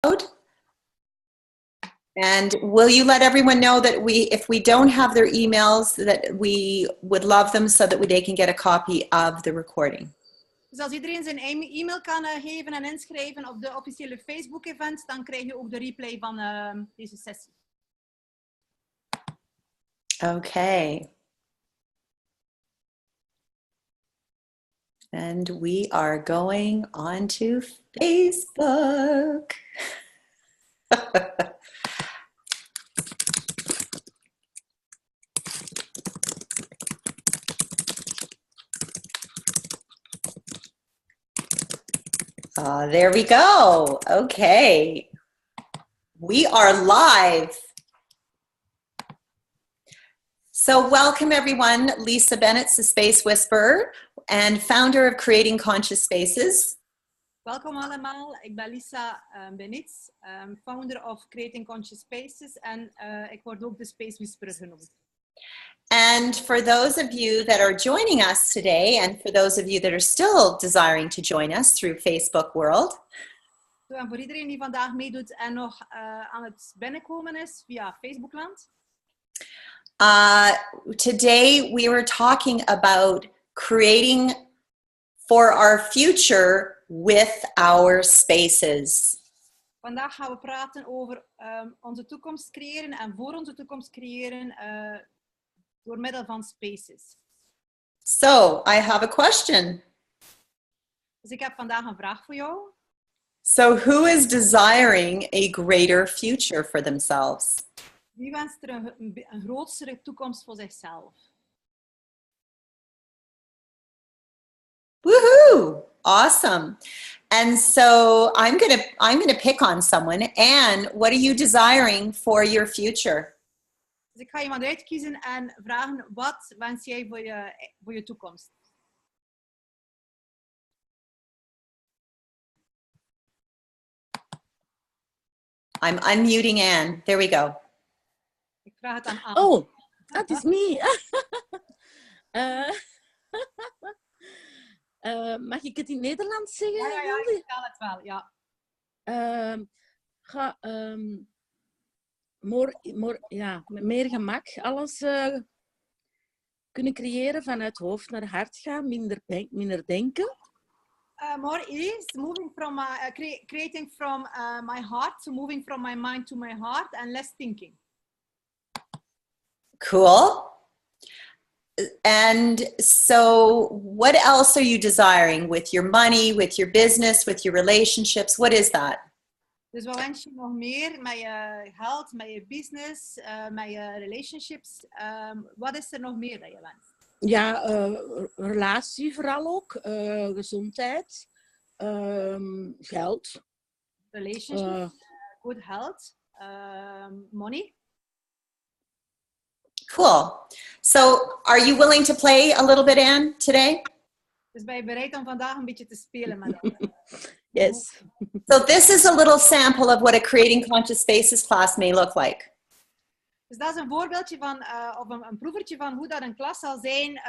And will you let everyone know that if we don't have their emails, that we would love them so that they can get a copy of the recording. Dus als iedereen zijn e-mail kan geven en inschrijven op de officiële Facebook-events, dan krijg je ook de replay van deze sessie. Okay. And we are going on to Facebook. There we go. Okay. We are live. So welcome everyone. Lisa Benitz, the Space Whisperer and founder of Creating Conscious Spaces. Welkom allemaal. Ik ben Lisa Benitz, founder of Creating Conscious Spaces en ik word ook de Space Whisperer genoemd. And for those of you that are joining us today, and for those of you that are still desiring to join us through Facebook World. En voor iedereen die vandaag meedoet en nog aan het binnenkomen is via Facebookland. Today we were talking about creating for our future with our spaces. Vandaag gaan we praten over onze toekomst creëren en voor onze toekomst creëren door middel van spaces. So, I have a question. Dus ik heb vandaag een vraag voor jou. So, who is desiring a greater future for themselves? Wie wenst er een grotere toekomst voor zichzelf? Woohoo! Awesome. And so I'm gonna pick on someone. And what are you desiring for your future? Dus ik ga iemand uitkiezen en vragen, wat wens jij voor je toekomst? I'm unmuting Anne. There we go. Ik vraag het aan Anne. Oh, dat is me. Mag ik het in Nederlands zeggen? Ja, ik kan het wel, ja. Meer gemak alles kunnen creëren vanuit hoofd naar hart gaan, minder denken. More ease, moving from creating from my heart, so moving from my mind to my heart and less thinking. Cool. And so what else are you desiring with your money, with your business, with your relationships? What is that? Dus wat wens je nog meer met je geld, met je business, met je relationships? Wat is er nog meer dat je wenst? Ja, relatie vooral ook, gezondheid, geld. Relationships, good health, money. Cool. So are you willing to play a little bit, Anne, today? Dus ben je bereid om vandaag een beetje te spelen met ons? Yes. So this is a little sample of what a Creating Conscious Spaces class may look like. Dus dat is een voorbeeldje van, of een proevertje van hoe dat een klas zal zijn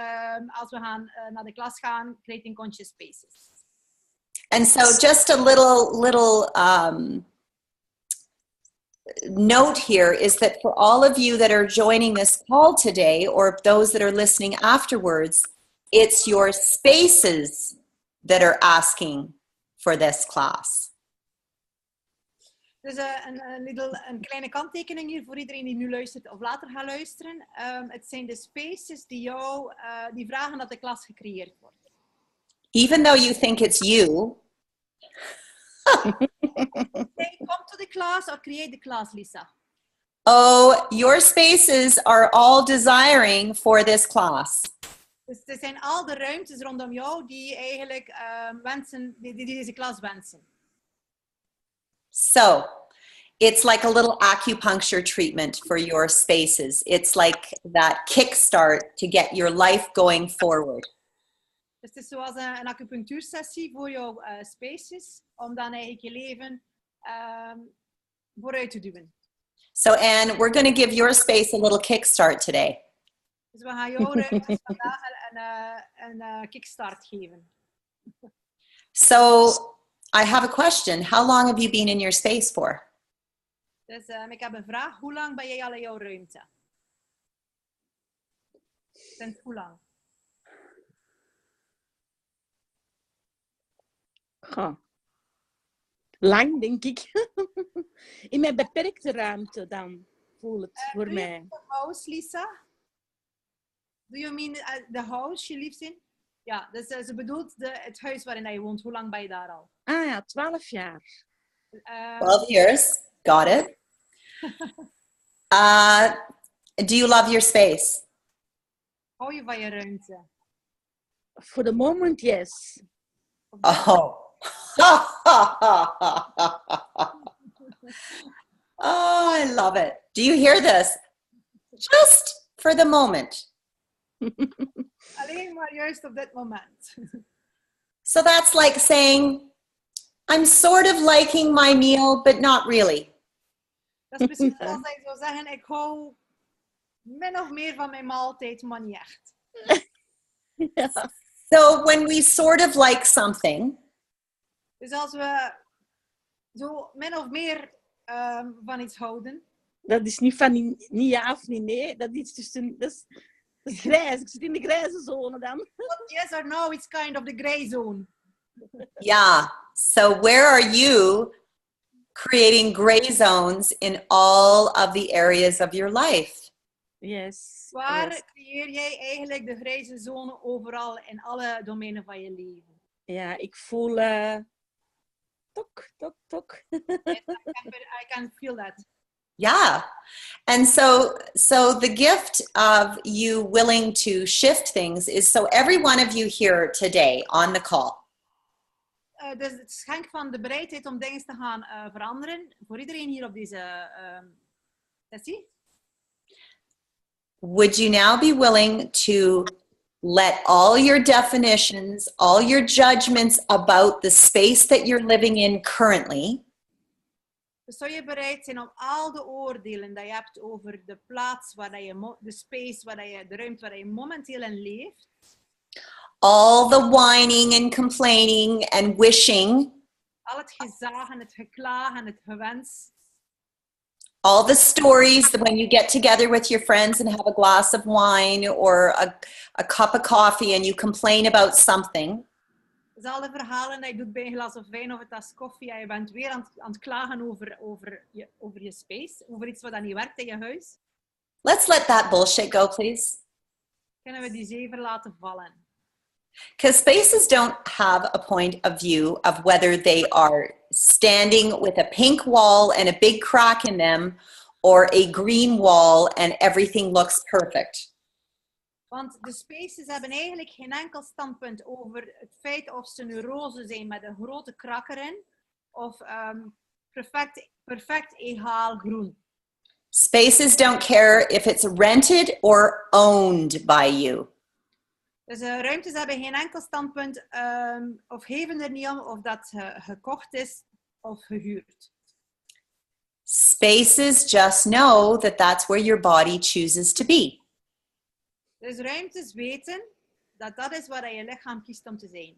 als we naar de klas gaan, Creating Conscious Spaces. And so just a little note here is that for all of you that are joining this call today, or those that are listening afterwards, it's your spaces that are asking for this class. Dus een kleine kanttekening hier voor iedereen die nu luistert of later gaat luisteren. Het zijn de spaces die vragen dat de klas gecreëerd wordt. Even though you think it's you. Hey, come to the class or create the class, Lisa. Oh, your spaces are all desiring for this class. Dus er zijn al de ruimtes rondom jou die eigenlijk die deze klas wensen. So, it's like a little acupuncture treatment for your spaces. It's like that kickstart to get your life going forward. Dus het is zoals een acupunctuursessie voor jouw spaces, om dan eigenlijk je leven vooruit te duwen. So, Anne, we're going to give your space a little kickstart today. Dus we gaan jouw ruimtes vandaag een kickstart geven. So, I have a question. How long have you been in your space for? Dus ik heb een vraag. Hoe lang ben jij al in jouw ruimte? Sinds hoe lang? Goh. Lang, denk ik. In mijn beperkte ruimte dan, voel het voor mij. The house, Lisa? Do you mean the house she lives in? Ja, dus ze bedoelt het huis waarin hij woont. Hoe lang ben je daar al? Ah ja, 12 jaar. 12 years. Got it. Do you love your space? Hou je van je ruimte? For the moment, yes. Oh. Oh, I love it. Do you hear this? Just for the moment. Alleen maar juist op dit moment. So that's like saying, I'm sort of liking my meal, but not really. Dat is precies zoals hij zou zeggen, ik hou min of meer van mijn maaltijd, maar niet echt. Ja. So when we sort of like something, Dus als we zo min of meer van iets houden. Dat is niet van niet ja of niet nee. Dat is tussen... Dat is grijs. Ik zit in de grijze zone dan. Yes or no, it's kind of the gray zone. yeah. So where are you creating gray zones in all of the areas of your life? Yes. Waar Yes. creëer jij eigenlijk de grijze zone overal in alle domeinen van je leven? Ja, ik voel... tok, tok, tok. I can feel that. Yeah. And so the gift of you willing to shift things is so every one of you here today on the call, Dus het schenk van de bereidheid om dingen te gaan veranderen. Voor iedereen hier op deze sessie. would you now be willing to let all your definitions, all your judgments about the space that you're living in currently, Dus zou je bereid zijn om al de oordelen dat je hebt over de plaats, waar je de space, de ruimte waar je momenteel in leeft. all the whining and complaining and wishing, Al het gezaag en het geklaag en het gewens. all the stories that when you get together with your friends and have a glass of wine or a cup of coffee and you complain about something, Dus alle verhalen dat je doet bij een glas of wijn of een tas koffie en je bent weer aan het klagen over je space, over iets wat dan niet werkt in je huis. let's let that bullshit go, please. Kunnen we die zever laten vallen. Because spaces don't have a point of view of whether they are standing with a pink wall and a big crack in them or a green wall and everything looks perfect. Want de spaces hebben eigenlijk geen enkel standpunt over het feit of ze nu roze zijn met een grote krak erin of perfect egaal groen. Spaces don't care if it's rented or owned by you. Dus ruimtes hebben geen enkel standpunt of geven er niet om of dat gekocht is of gehuurd. Spaces just know that that's where your body chooses to be. Dus ruimtes weten dat dat is waar je lichaam kiest om te zijn.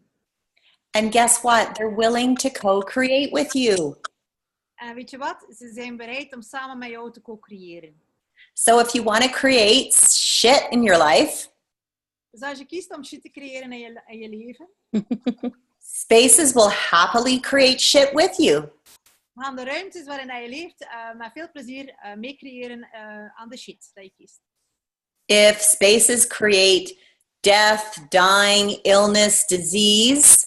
And guess what? They're willing to co-create with you. En weet je wat? Ze zijn bereid om samen met jou te co-creëren. So if you want to create shit in your life, Dus als je kiest om shit te creëren in je leven, spaces will happily create shit with you. gaan de ruimtes waarin je leeft met veel plezier meecreëren aan de shit dat je kiest. If spaces create death, dying, illness, disease,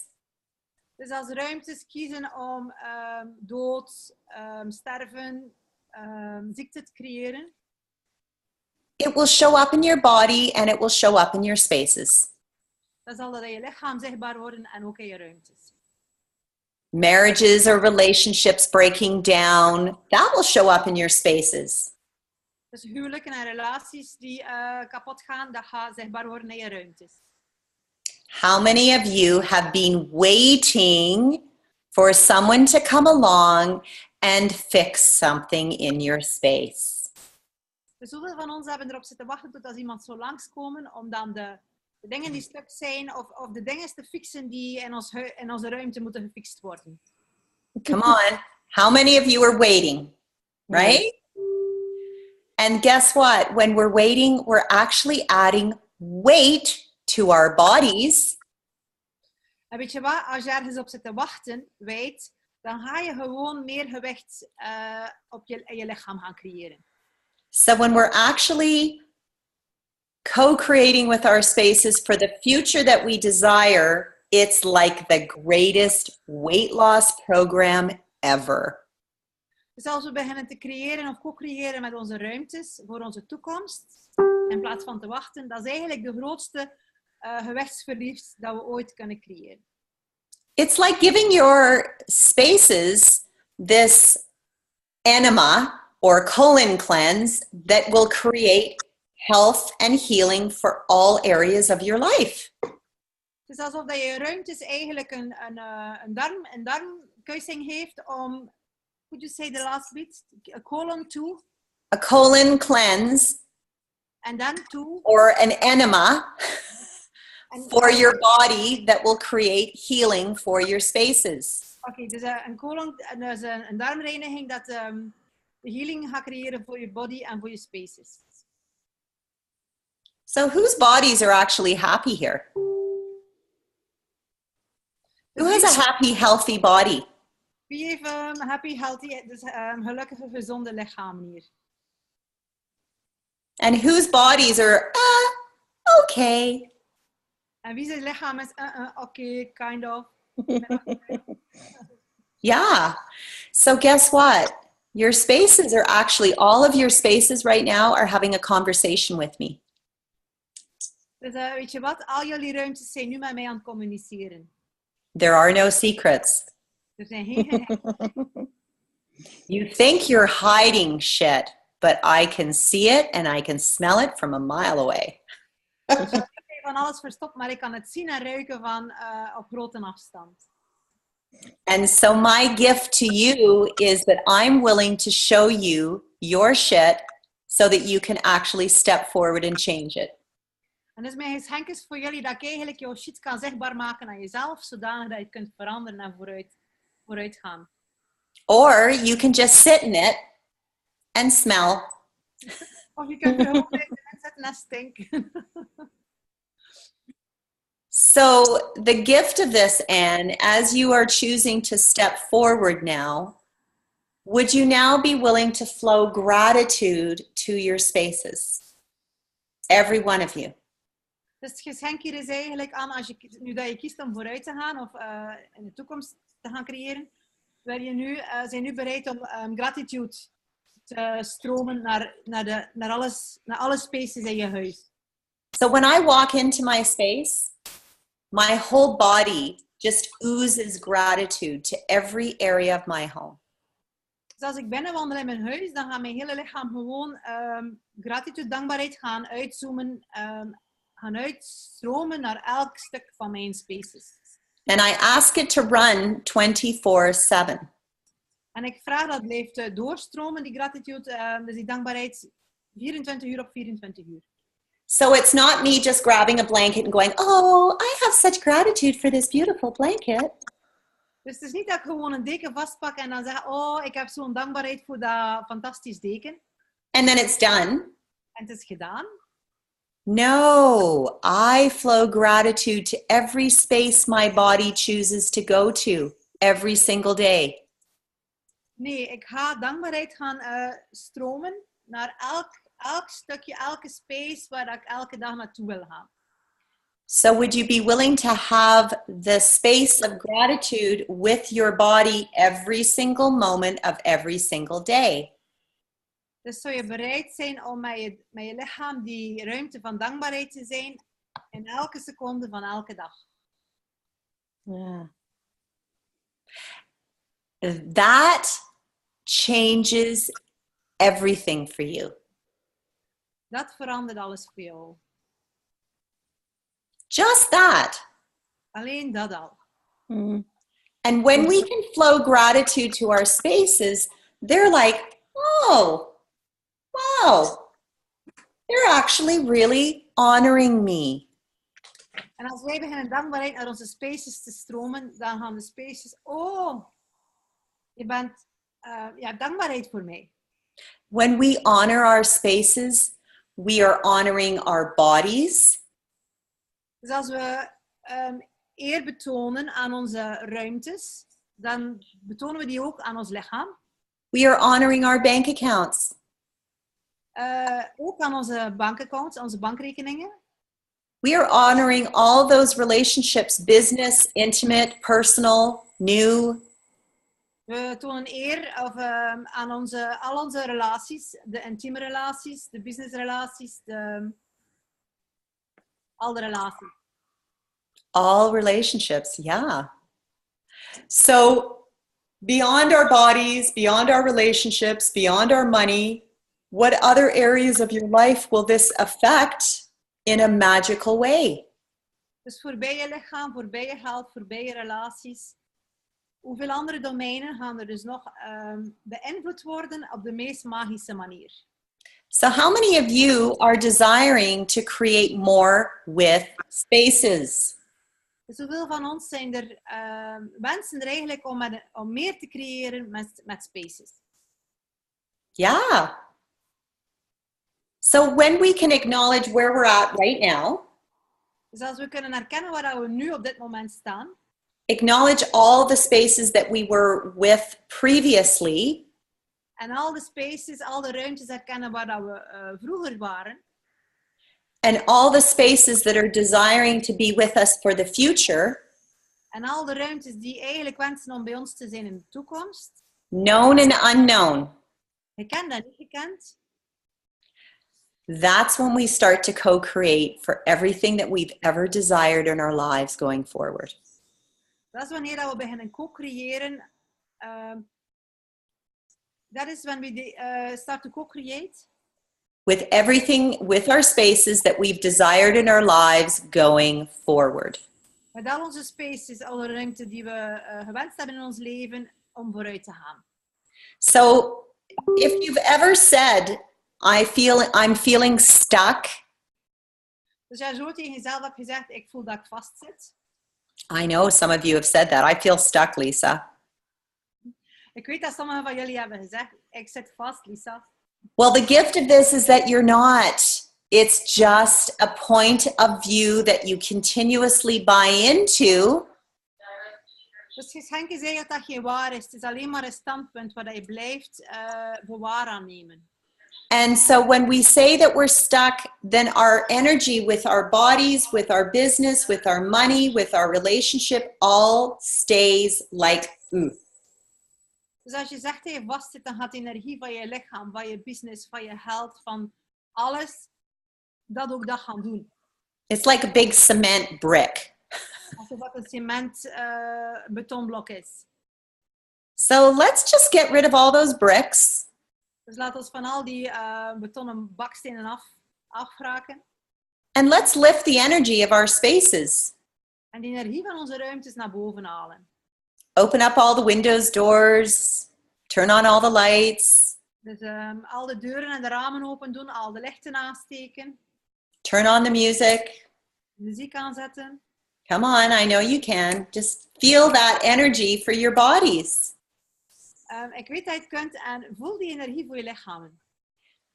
Dus als ruimtes kiezen om dood, sterven, ziekte te creëren, it will show up in your body and it will show up in your spaces. dan zal dat in je lichaam zichtbaar worden en ook in je ruimtes. Marriages or relationships breaking down, that will show up in your spaces. Dus huwelijken en relaties die kapot gaan, dat gaat zichtbaar worden in je ruimtes. How many of you have been waiting for someone to come along and fix something in your space? Dus hoeveel van ons hebben erop zitten wachten tot als iemand zo langskomen om dan de dingen die stuk zijn of de dingen te fixen die in onze ruimte moeten gefixt worden? Come on. How many of you are waiting? Right? And guess what? When we're waiting, we're actually adding weight to our bodies. En weet je wat? Als je ergens op zit te wachten, dan ga je gewoon meer gewicht op je lichaam gaan creëren. So when we're actually co-creating with our spaces for the future that we desire, it's like the greatest weight loss program ever. Dus als we beginnen te creëren of co-creëren met onze ruimtes voor onze toekomst, in plaats van te wachten, dat is eigenlijk de grootste gewichtsverlies dat we ooit kunnen creëren. It's like giving your spaces this enema or colon cleanse that will create health and healing for all areas of your life. Het is alsof dat je ruimtes eigenlijk een darmkuising heeft om, could you say the last bit? A colon to? A colon cleanse. And then to? Or an enema for your body that will create healing for your spaces. Oké, dus een colon, dus een darmreiniging dat de healing gaat creëren voor je body en voor je spaces. So whose bodies are actually happy here? Who has a happy, healthy body? Wie heeft happy, healthy, dus gelukkige, gezonde lichaam hier? And whose bodies are okay? En wie zijn lichaam is okay, kind of. Yeah. So guess what? Your spaces are actually, all of your spaces right now are having a conversation with me. Dus weet je wat? Al jullie ruimtes zijn nu met mij aan het communiceren. There are no secrets. Er zijn geen geheimen. You think you're hiding shit, but I can see it and I can smell it from a mile away. Ik heb van alles verstopt, maar ik kan het zien en ruiken van op grote afstand. And so my gift to you is that I'm willing to show you your shit so that you can actually step forward and change it. En dus mijn geschenk is voor jullie dat ik eigenlijk jouw shit kan zichtbaar maken aan jezelf, zodanig dat je het kunt veranderen en vooruit gaan. Or you can just sit in it and smell. Of je kunt er gewoon in zitten en stinken. So the gift of this, Anne, as you are choosing to step forward now, would you now be willing to flow gratitude to your spaces? Every one of you. Dus het geschenk hier is eigenlijk aan, nu dat je kiest om vooruit te gaan of in de toekomst te gaan creëren, zijn nu bereid om gratitude te stromen naar alle spaces in je huis. So when I walk into my space, my whole body just oozes gratitude to every area of my home. Dus als ik binnenwandel in mijn huis, dan gaat mijn hele lichaam gewoon gratitude, dankbaarheid gaan uitzoomen, gaan uitstromen naar elk stuk van mijn spaces. And I ask it to run 24/7. En ik vraag dat blijft doorstromen, die gratitude, dus die dankbaarheid, 24 uur op 24 uur. So it's not me just grabbing a blanket and going, oh, I have such gratitude for this beautiful blanket. Dus het is niet dat ik gewoon een deken vastpak en dan zeg, oh, ik heb zo'n dankbaarheid voor dat fantastisch deken. And then it's done. En het is gedaan. No, I flow gratitude to every space my body chooses to go to every single day. Nee, ik ga dankbaarheid gaan stromen naar elk stukje, elke space waar ik elke dag naartoe wil gaan. So would you be willing to have the space of gratitude with your body every single moment of every single day? Dus zou je bereid zijn om met je lichaam die ruimte van dankbaarheid te zijn in elke seconde van elke dag? Ja. That changes everything for you. Dat verandert alles voor jou. Just that. Alleen dat al. Mm. And when we can flow gratitude to our spaces, they're like, oh, wow, they're actually really honoring me. En als wij beginnen dankbaarheid naar onze spaces te stromen, dan gaan de spaces, oh, Je bent, ja, dankbaarheid voor mij. When we honor our spaces, we are honoring our bodies. Dus als we eer betonen aan onze ruimtes, dan betonen we die ook aan ons lichaam. We are honoring our bank accounts. Ook aan onze bankaccounts, onze bankrekeningen. We are honoring all those relationships, business, intimate, personal, new. We tonen eer aan al onze relaties, de intieme relaties, de businessrelaties, al de relaties. All relationships, yeah. So beyond our bodies, beyond our relationships, beyond our money, what other areas of your life will this affect in a magical way? Dus voorbij je lichaam, voorbij je geld, voorbij je relaties. Hoeveel andere domeinen gaan er dus nog beïnvloed worden op de meest magische manier? So how many of you are desiring to create more with spaces? Dus hoeveel van ons zijn er wensen er eigenlijk om meer te creëren met spaces? Yeah. So when we can acknowledge where we're at right now, Dus als we kunnen herkennen waar we nu op dit moment staan, acknowledge all the spaces that we were with previously, en al de spaces, al de ruimtes herkennen waar we vroeger waren, and all the spaces that are desiring to be with us for the future, en al de ruimtes die eigenlijk wensen om bij ons te zijn in de toekomst, known and unknown, gekend en niet gekend, that's when we start to co-create for everything that we've ever desired in our lives going forward. dat is wanneer we beginnen co-creëren. That is when we start to co-create. With everything, with our spaces that we've desired in our lives going forward. Met al onze spaces, alle ruimte die we gewenst hebben in ons leven om vooruit te gaan. So, if you've ever said, I'm feeling stuck. Dus jij zo tegen jezelf hebt gezegd, ik voel dat ik vastzit. I know some of you have said that. I feel stuck, Lisa. Ik weet dat sommigen van jullie hebben gezegd, ik zit vast, Lisa. Well, the gift of this is that you're not. It's just a point of view that you continuously buy into. Dus het geschenk is eigenlijk dat geen waar is. Het is alleen maar een standpunt waar je blijft voor waar aannemen. And so when we say that we're stuck, then our energy with our bodies, with our business, with our money, with our relationship, all stays like ooh. Dus als je zegt dat je vastzit, dan gaat de energie van je lichaam, van je business, van je geld, van alles, dat ook dat gaan doen. It's like a big cement brick. Alsof dat een cement betonblok is. So let's just get rid of all those bricks. Dus laat ons van al die betonnen bakstenen afraken. And let's lift the energy of our spaces. En die energie van onze ruimtes naar boven halen. Open up all the windows, doors. Turn on all the lights. Dus al de deuren en de ramen open doen, al de lichten aansteken. Turn on the music. Muziek aanzetten. Come on, I know you can. Just feel that energy for your bodies. Ik weet dat je het kunt en voel die energie voor je lichamen.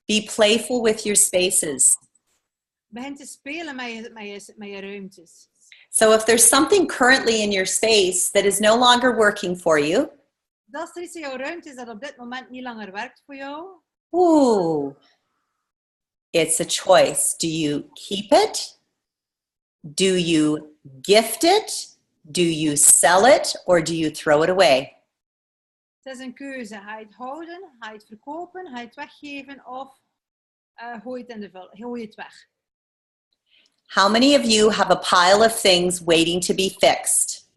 Be playful with your spaces. Begin te spelen met je ruimtes. So if there's something currently in your space that is no longer working for you, Dat is er iets in jouw ruimte is dat op dit moment niet langer werkt voor jou. ooh, it's a choice. Do you keep it? Do you gift it? Do you sell it? Or do you throw it away? Het is een keuze. Ga je het houden? Ga je het verkopen? Ga je het weggeven? Of gooi je het weg? How many of you have a pile of things waiting to be fixed?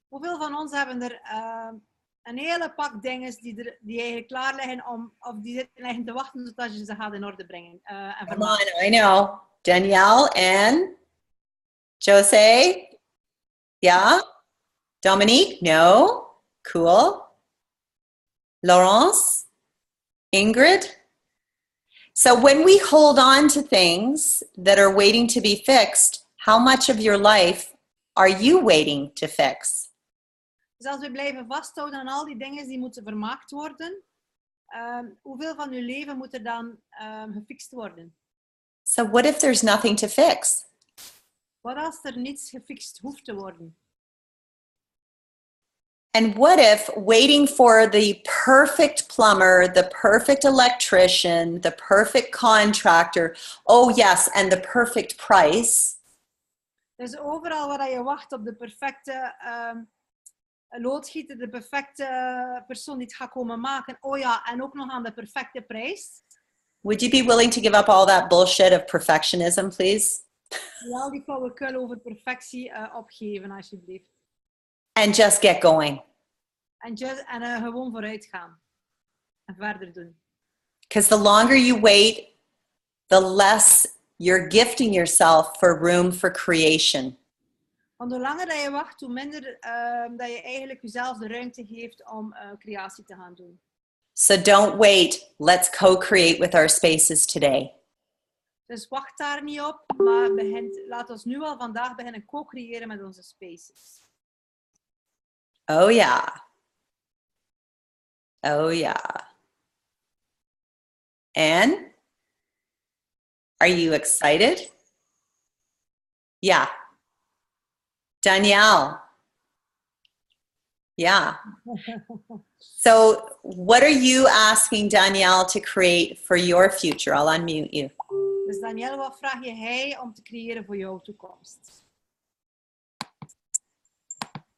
Hoeveel van ons hebben er een hele pak dingen die eigenlijk klaar liggen of die zitten te wachten zodat je ze gaat in orde brengen? Come on, I know. Danielle and Jose? Yeah? Dominique? No? Cool. Laurence? Ingrid? So when we hold on to things that are waiting to be fixed, how much of your life are you waiting to fix? Dus als we blijven vasthouden aan al die dingen die moeten vermaakt worden, hoeveel van uw leven moet er dan gefixt worden? So what if there's nothing to fix? Wat als er niets gefixt hoeft te worden? And what if waiting for the perfect plumber, the perfect electrician, the perfect contractor, oh yes, and the perfect price, Dus overal waar je wacht op de perfecte loodgieter, de perfecte persoon die het gaat komen maken, oh ja, en ook nog aan de perfecte prijs. would you be willing to give up all that bullshit of perfectionism, please? Al die flauwekul over perfectie opgeven, alsjeblieft. And just get going. En gewoon vooruit gaan. En verder doen. Because the longer you wait, the less you're gifting yourself for room for creation. Want hoe langer dat je wacht, hoe minder dat je eigenlijk jezelf de ruimte geeft om creatie te gaan doen. So don't wait. Let's co-create with our spaces today. Dus wacht daar niet op, maar laat ons nu al vandaag beginnen co-creëren met onze spaces. Oh yeah. Oh yeah. And are you excited? Yeah. Danielle. Yeah. So what are you asking Danielle to create for your future? I'll unmute you. Dus Danielle, wat vraag je hij om te creëren voor jouw toekomst?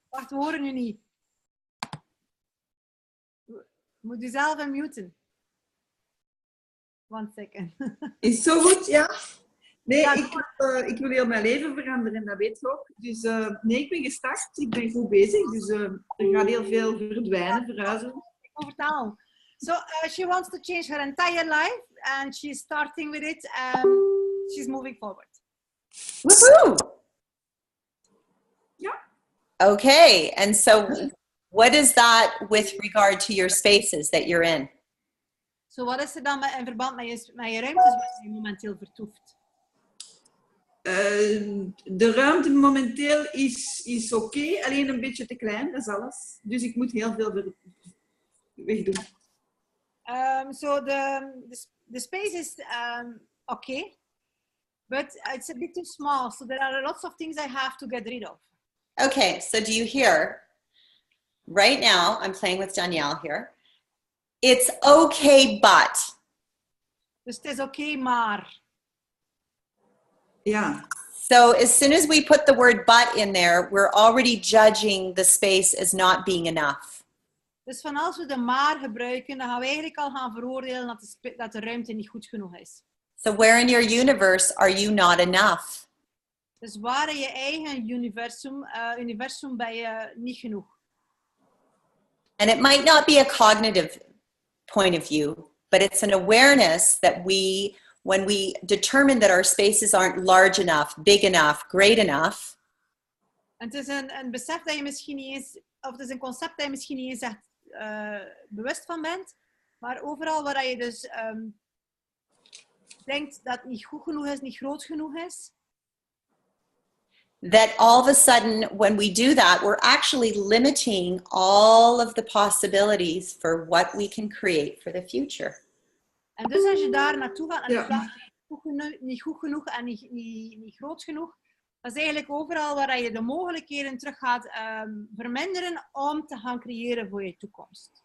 Wacht, we horen u niet. Moet u zelf unmuten. 1 second. Is zo goed, ja? Nee, Ja, ik wil heel mijn leven veranderen, dat weet je ook. Dus nee, ik ben gestart, ik ben goed bezig. Dus er gaat heel veel verdwijnen, verhuizen. Vertaal. So she wants to change her entire life and she's starting with it and she's moving forward. Woohoo! Ja. Okay, and so what is that with regard to your spaces that you're in? So wat is er dan in verband met je ruimtes waar je momenteel vertoeft? De ruimte momenteel is oké, alleen een beetje te klein, dat is alles. Dus ik moet heel veel wegdoen. So the space is okay, but it's a bit too small. So there are lots of things I have to get rid of. Okay, so do you hear? Right now, I'm playing with Danielle here. It's okay, but. Dus het is oké, maar. Ja. So as soon as we put the word but in there, we're already judging the space as not being enough. Dus van als we de maar gebruiken, dan gaan we eigenlijk al gaan veroordelen dat de ruimte niet goed genoeg is. So where in your universe are you not enough? Dus waar in je eigen universum ben je niet genoeg. And it might not be a cognitive point of view, but it's an awareness that when we determine that our spaces aren't large enough, big enough, great enough. En het is een besef dat je misschien niet eens, of het is een concept dat je misschien niet eens echt bewust van bent, maar overal waar je dus denkt dat het niet goed genoeg is, niet groot genoeg is. That all of a sudden, when we do that, we're actually limiting all of the possibilities for what we can create for the future. En dus als je daar naartoe gaat en je vraagt niet goed genoeg en niet groot genoeg, dat is eigenlijk overal waar je de mogelijkheden terug gaat verminderen om te gaan creëren voor je toekomst.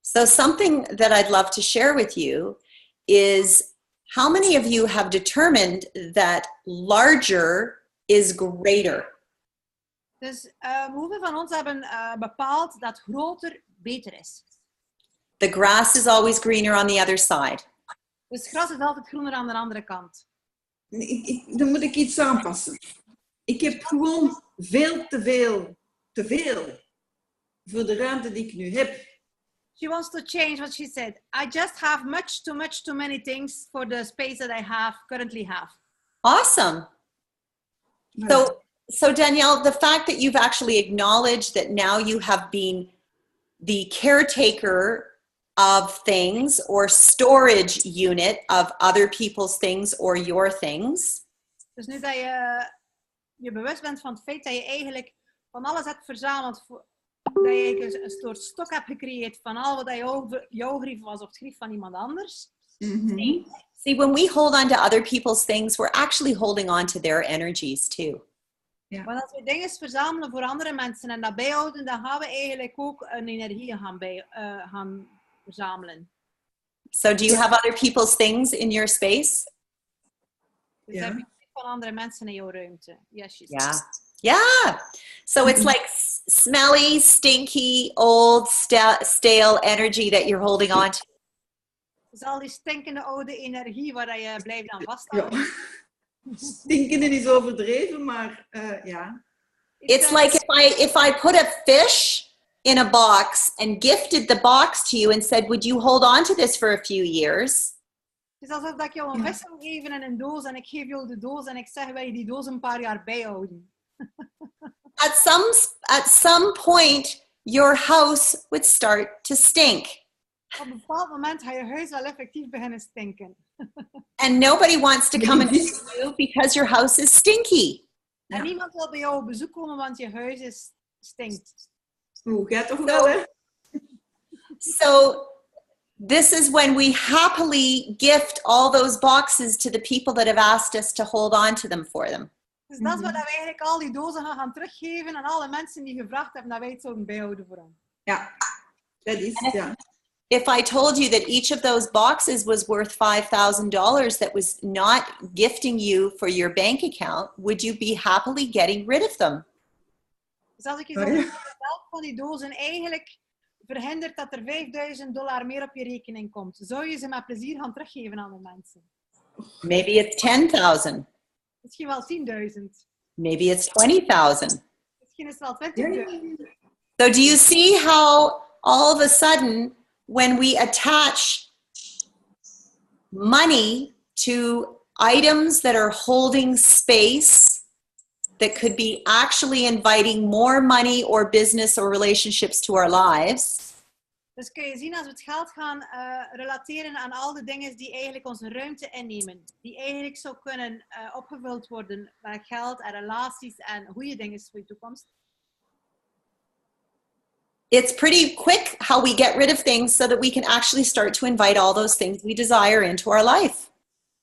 So something that I'd love to share with you is how many of you have determined that larger is greater? Dus hoeveel van ons hebben bepaald dat groter beter is? The grass is always greener on the other side. Dus het gras is altijd groener aan de andere kant. Dan moet ik iets aanpassen. Ik heb gewoon veel te veel voor de ruimte die ik nu heb. She wants to change what she said. I just have much too many things for the space that I currently have. Awesome. So Danielle, the fact that you've actually acknowledged that now you have been the caretaker of things or storage unit of other people's things or your things. Dus nu dat je bewust bent van het feit dat je eigenlijk van alles hebt verzameld Dat je eigenlijk een soort stok hebt gecreëerd van al wat jouw grief was of het grief van iemand anders. See, when we hold on to other people's things, we're actually holding on to their energies too. Ja. Maar als we dingen verzamelen voor andere mensen en dat bijhouden, dan gaan we eigenlijk ook een energie gaan verzamelen. So do you have other people's things in your space? Dus Ja. heb je van andere mensen in jouw ruimte. Yes, yes. Yeah. Yeah. So it's like smelly, stinky, old, stale energy that you're holding on to. Dus al die stinkende oude energie waar je blijft aan vasthouden. Ja. Stinkende is overdreven, maar ja. It's like if I put a fish in a box and gifted the box to you and said, would you hold on to this for a few years? Het is alsof ik jou een vis zou geven in een doos en ik geef jou de doos en ik zeg, wil je die doos een paar jaar bijhouden? At some point, your house would start to stink. Op een bepaald moment ga je huis wel effectief beginnen stinken. And nobody wants to come and visit you because your house is stinky. En niemand wil bij jou op bezoek komen, want je huis stinkt. Oeh, gaat toch wel, hè? So this is when we happily gift all those boxes to the people that have asked us to hold on to them for them. Dus dat is wat we eigenlijk al die dozen gaan teruggeven aan alle mensen die gevraagd hebben dat wij het zouden bijhouden voor hen. Ja, dat is het, ja. If I told you that each of those boxes was worth $5,000 that was not gifting you for your bank account, would you be happily getting rid of them? Dus als ik je zou zeggen dat elk van die dozen eigenlijk verhindert dat er $5.000 meer op je rekening komt, zou je ze met plezier gaan teruggeven aan de mensen? Maybe it's 10,000. Misschien wel 10.000. Maybe it's 20,000. Misschien is het wel 20.000. So do you see how all of a sudden, when we attach money to items that are holding space, that could be actually inviting more money or business or relationships to our lives. Dus kun je zien als we het geld gaan relateren aan al de dingen die eigenlijk onze ruimte innemen. Die eigenlijk zo kunnen opgevuld worden met geld en relaties en goede dingen voor je toekomst. It's pretty quick how we get rid of things so that we can actually start to invite all those things we desire into our life.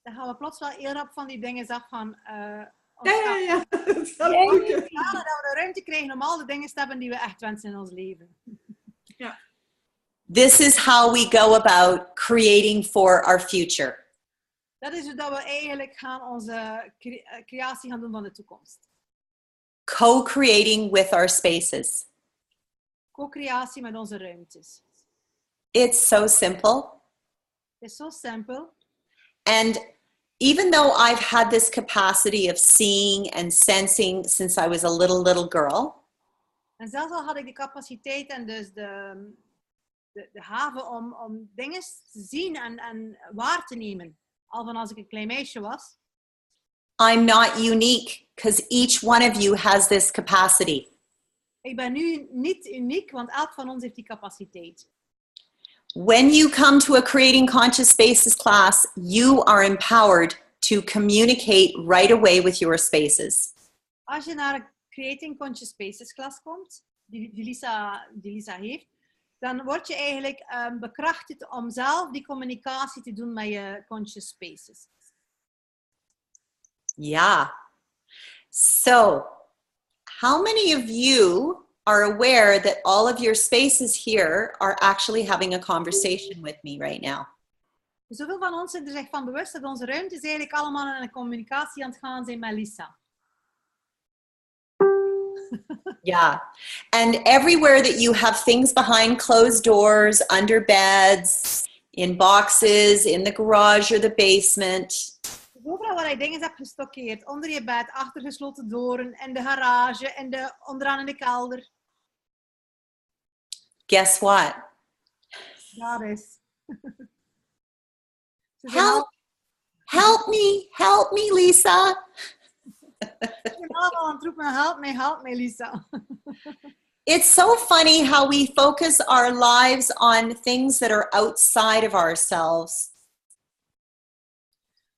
Dan gaan we plots wel heel rap van die dingen af gaan Ja. Dat is wel Ja. goed, hè. dat we de ruimte krijgen om al de dingen te hebben die we echt wensen in ons leven. Ja. This is how we go about creating for our future. Dat is hoe dat we eigenlijk gaan onze creatie gaan doen van de toekomst. Co-creating with our spaces. Co-creatie met onze ruimtes. It's so simple. Het is zo simpel. And even though I've had this capacity of seeing and sensing since I was a little girl, En zelfs al had ik de capaciteit en dus de haven om dingen te zien en waar te nemen. Al van als ik een klein meisje was. I'm not unique because each one of you has this capacity. Ik ben nu niet uniek, want elk van ons heeft die capaciteit. When you come to a Creating Conscious Spaces class, you are empowered to communicate right away with your spaces. Als je naar een Creating Conscious Spaces klas komt, die Lisa heeft, dan word je eigenlijk bekrachtigd om zelf die communicatie te doen met je Conscious Spaces. Yeah. So, how many of you are aware that all of your spaces here are actually having a conversation with me right now? Dus zoveel van ons zijn er zich van bewust dat onze ruimtes eigenlijk allemaal in een communicatie aan het gaan zijn met Lisa. Yeah. And everywhere that you have things behind closed doors, under beds, in boxes, in the garage or the basement. Overal waar je dingen hebt gestockeerd, onder je bed, achter gesloten deuren, in de garage, onderaan in de kelder. Guess what? Daar is. Ze zijn Help me, Lisa. allemaal aan het roepen, help me, Lisa. It's so funny how we focus our lives on things that are outside of ourselves.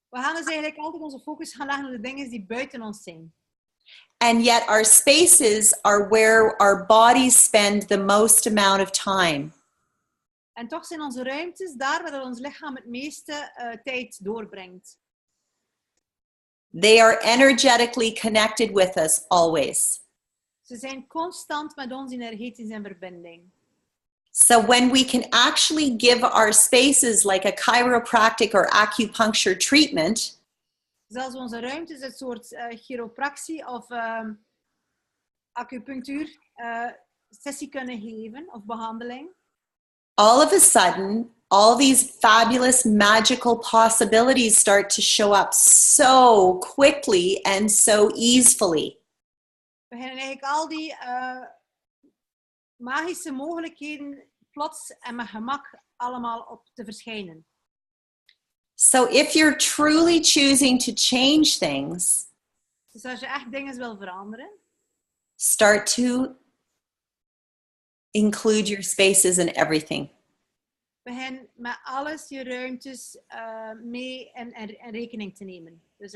We gaan dus eigenlijk altijd onze focus gaan leggen op de dingen die buiten ons zijn. And yet our spaces are where our bodies spend the most amount of time. En toch zijn onze ruimtes daar waar ons lichaam het meeste tijd doorbrengt. They are energetically connected with us always. Ze zijn constant met ons energetisch in verbinding. So when we can actually give our spaces like a chiropractic or acupuncture treatment, Zelfs onze ruimtes een soort chiropractie of acupunctuur sessie kunnen geven of behandeling. all of a sudden, all these fabulous magical possibilities start to show up so quickly and so easily. Beginnen eigenlijk al die magische mogelijkheden plots en met gemak allemaal op te verschijnen. So if you're truly choosing to change things, Dus als je echt dingen wil veranderen, start to include your spaces in everything. begin met alles je ruimtes mee en rekening te nemen. Dus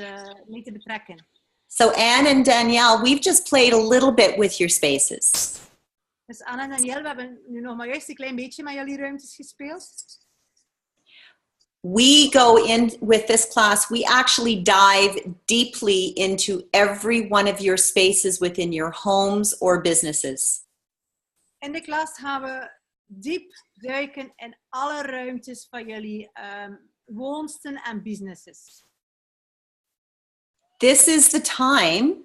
mee te betrekken. So Anne and Danielle, we've just played a little bit with your spaces. Dus Anne en Danielle, we hebben nu nog maar juist een klein beetje met jullie ruimtes gespeeld. We go in with this class, we actually dive deeply into every one of your spaces within your homes or businesses. In de klas gaan we diep duiken in alle ruimtes van jullie woonsten en businesses. This is the time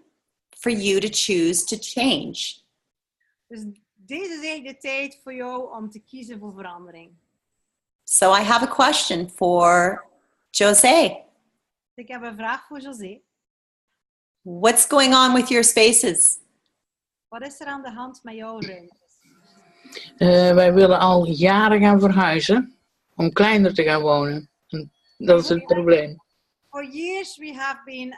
for you to choose to change. Dus deze is eigenlijk de tijd voor jou om te kiezen voor verandering. So I have a question for Jose. Ik heb een vraag voor José. What's going on with your spaces? Wat is er aan de hand met jouw ruimtes? Wij willen al jaren gaan verhuizen om kleiner te gaan wonen. En dat is het probleem. For years we have been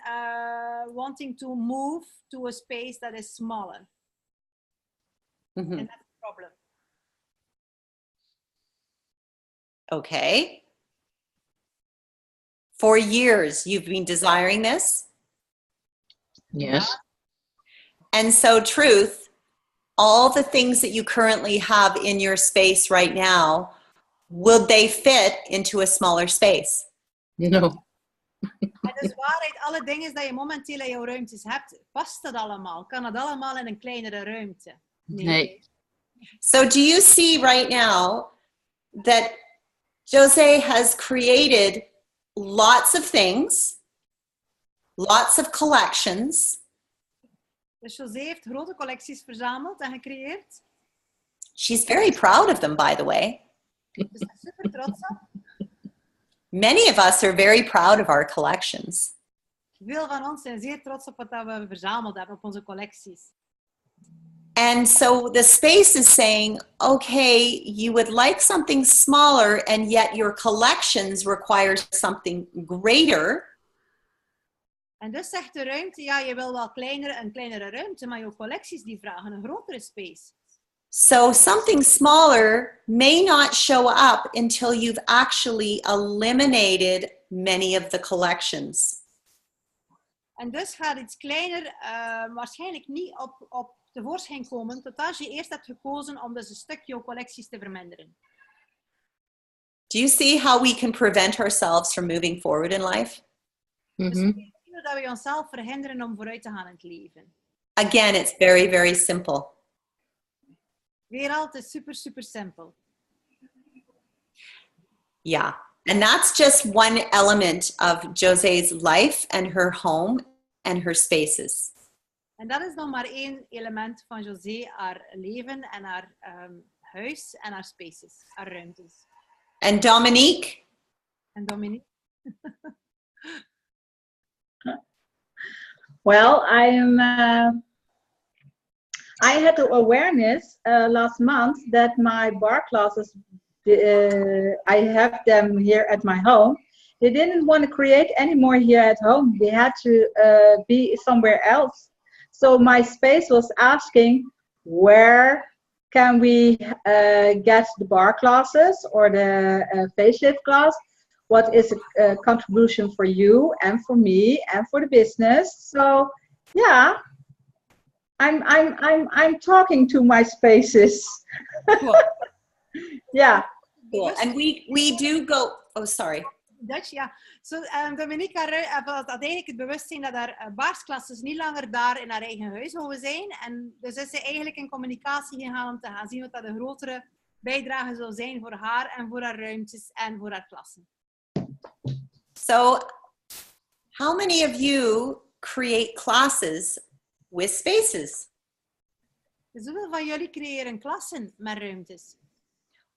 wanting to move to a space that is smaller. Mhm. And that's the problem. Okay. For years, you've been desiring this. Yes. And so, truth, all the things that you currently have in your space right now, will they fit into a smaller space? No. En dus waarheid, alle dingen die je momenteel in jouw ruimtes hebt, past dat allemaal? Kan dat allemaal in een kleinere ruimte? Nee. So do you see right now that Jose has created lots of things, lots of collections. Dus José heeft grote collecties verzameld en gecreëerd. She's very proud of them, by the way. Dus daar is super trots op. Many of us are very proud of our collections. Veel van ons zijn zeer trots op wat we verzameld hebben, op onze collecties. And so the space is saying, okay, you would like something smaller, and yet your collections require something greater. En dus zegt de ruimte, ja, je wil wel een kleinere ruimte, maar je collecties die vragen een grotere space. So something smaller may not show up until you've actually eliminated many of the collections. En dus gaat iets kleiner waarschijnlijk niet op tevoorschijn komen, tot als je eerst hebt gekozen om dus een stukje jouw collecties te verminderen. Do you see how we can prevent ourselves from moving forward in life? Dus we zien dat we onszelf verhinderen om vooruit te gaan in het leven. Again, it's very, very simple. Weer altijd super, super simpel. Yeah. And that's just one element of Jose's life and her home and her spaces. En dat is nog maar één element van José, haar leven en haar huis en haar spaces, haar ruimtes. And Dominique? En Dominique? Well, I had the awareness last month that my bar classes, I have them here at my home. They didn't want to create anymore here at home. They had to be somewhere else. So my space was asking, where can we get the bar classes or the facelift class? What is a contribution for you and for me and for the business? So, yeah, I'm talking to my spaces. Cool. Yeah. Cool. And we do go, oh, sorry. Dutch, ja. So, Dominique had eigenlijk het bewustzijn dat haar baarsklassen niet langer daar in haar eigen huis hoeven zijn. En dus is ze eigenlijk in communicatie gegaan om te gaan zien wat dat de grotere bijdrage zou zijn voor haar en voor haar ruimtes en voor haar klassen. So, how many of you create classes with spaces? Dus hoeveel van jullie creëren klassen met ruimtes?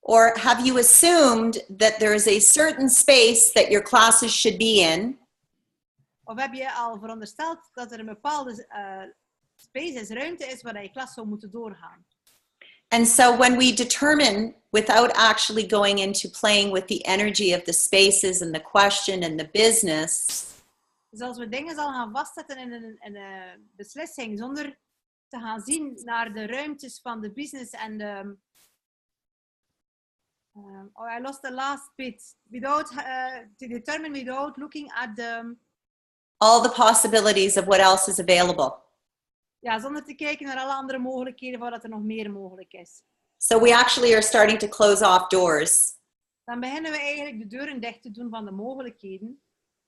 Or have you assumed that there is a certain space that your classes should be in? Of heb je al verondersteld dat er een bepaalde space ruimte is waar je klas zou moeten doorgaan? And so when we determine, without actually going into playing with the energy of the spaces and the question and the business, Dus als we dingen zal gaan vastzetten in een beslissing zonder te gaan zien naar de ruimtes van de business en de... oh, I lost the last bit. Without to determine without looking at the... all the possibilities of what else is available. Ja, zonder te kijken naar alle andere mogelijkheden waar dat er nog meer mogelijk is. So we actually are starting to close off doors. Dan beginnen we eigenlijk de deuren dicht te doen van de mogelijkheden.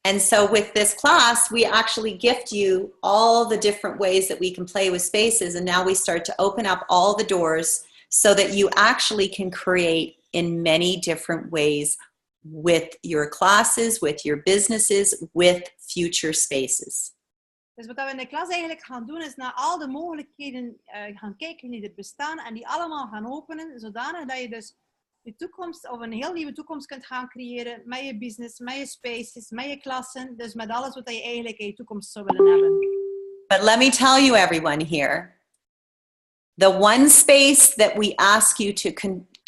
And so with this class, we actually gift you all the different ways that we can play with spaces. And now we start to open up all the doors so that you actually can create in many different ways with your classes, with your businesses, with future spaces. Dus wat we in de klas eigenlijk gaan doen, is naar al de mogelijkheden gaan kijken die er bestaan en die allemaal gaan openen, zodanig dat je dus je toekomst of een heel nieuwe toekomst kunt gaan creëren met je business, met je spaces, met je klassen, dus met alles wat je eigenlijk in je toekomst zou willen hebben. But let me tell you, everyone here, the one space that we ask you to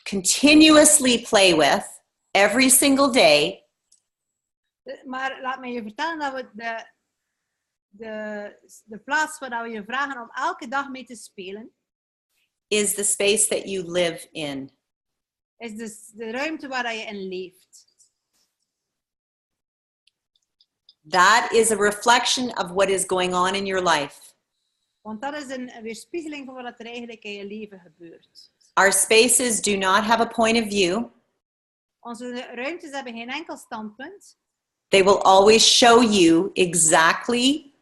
continuously play with every single day. Maar laat me je vertellen dat we de plaats waar we je vragen om elke dag mee te spelen, is the space that you live in. Is dus de ruimte waar je in leeft. That is a reflection of what is going on in your life. Want dat is een weerspiegeling van wat er eigenlijk in je leven gebeurt. Our spaces do not have a point of view. Onze ruimtes hebben geen enkel standpunt. They will always show you exactly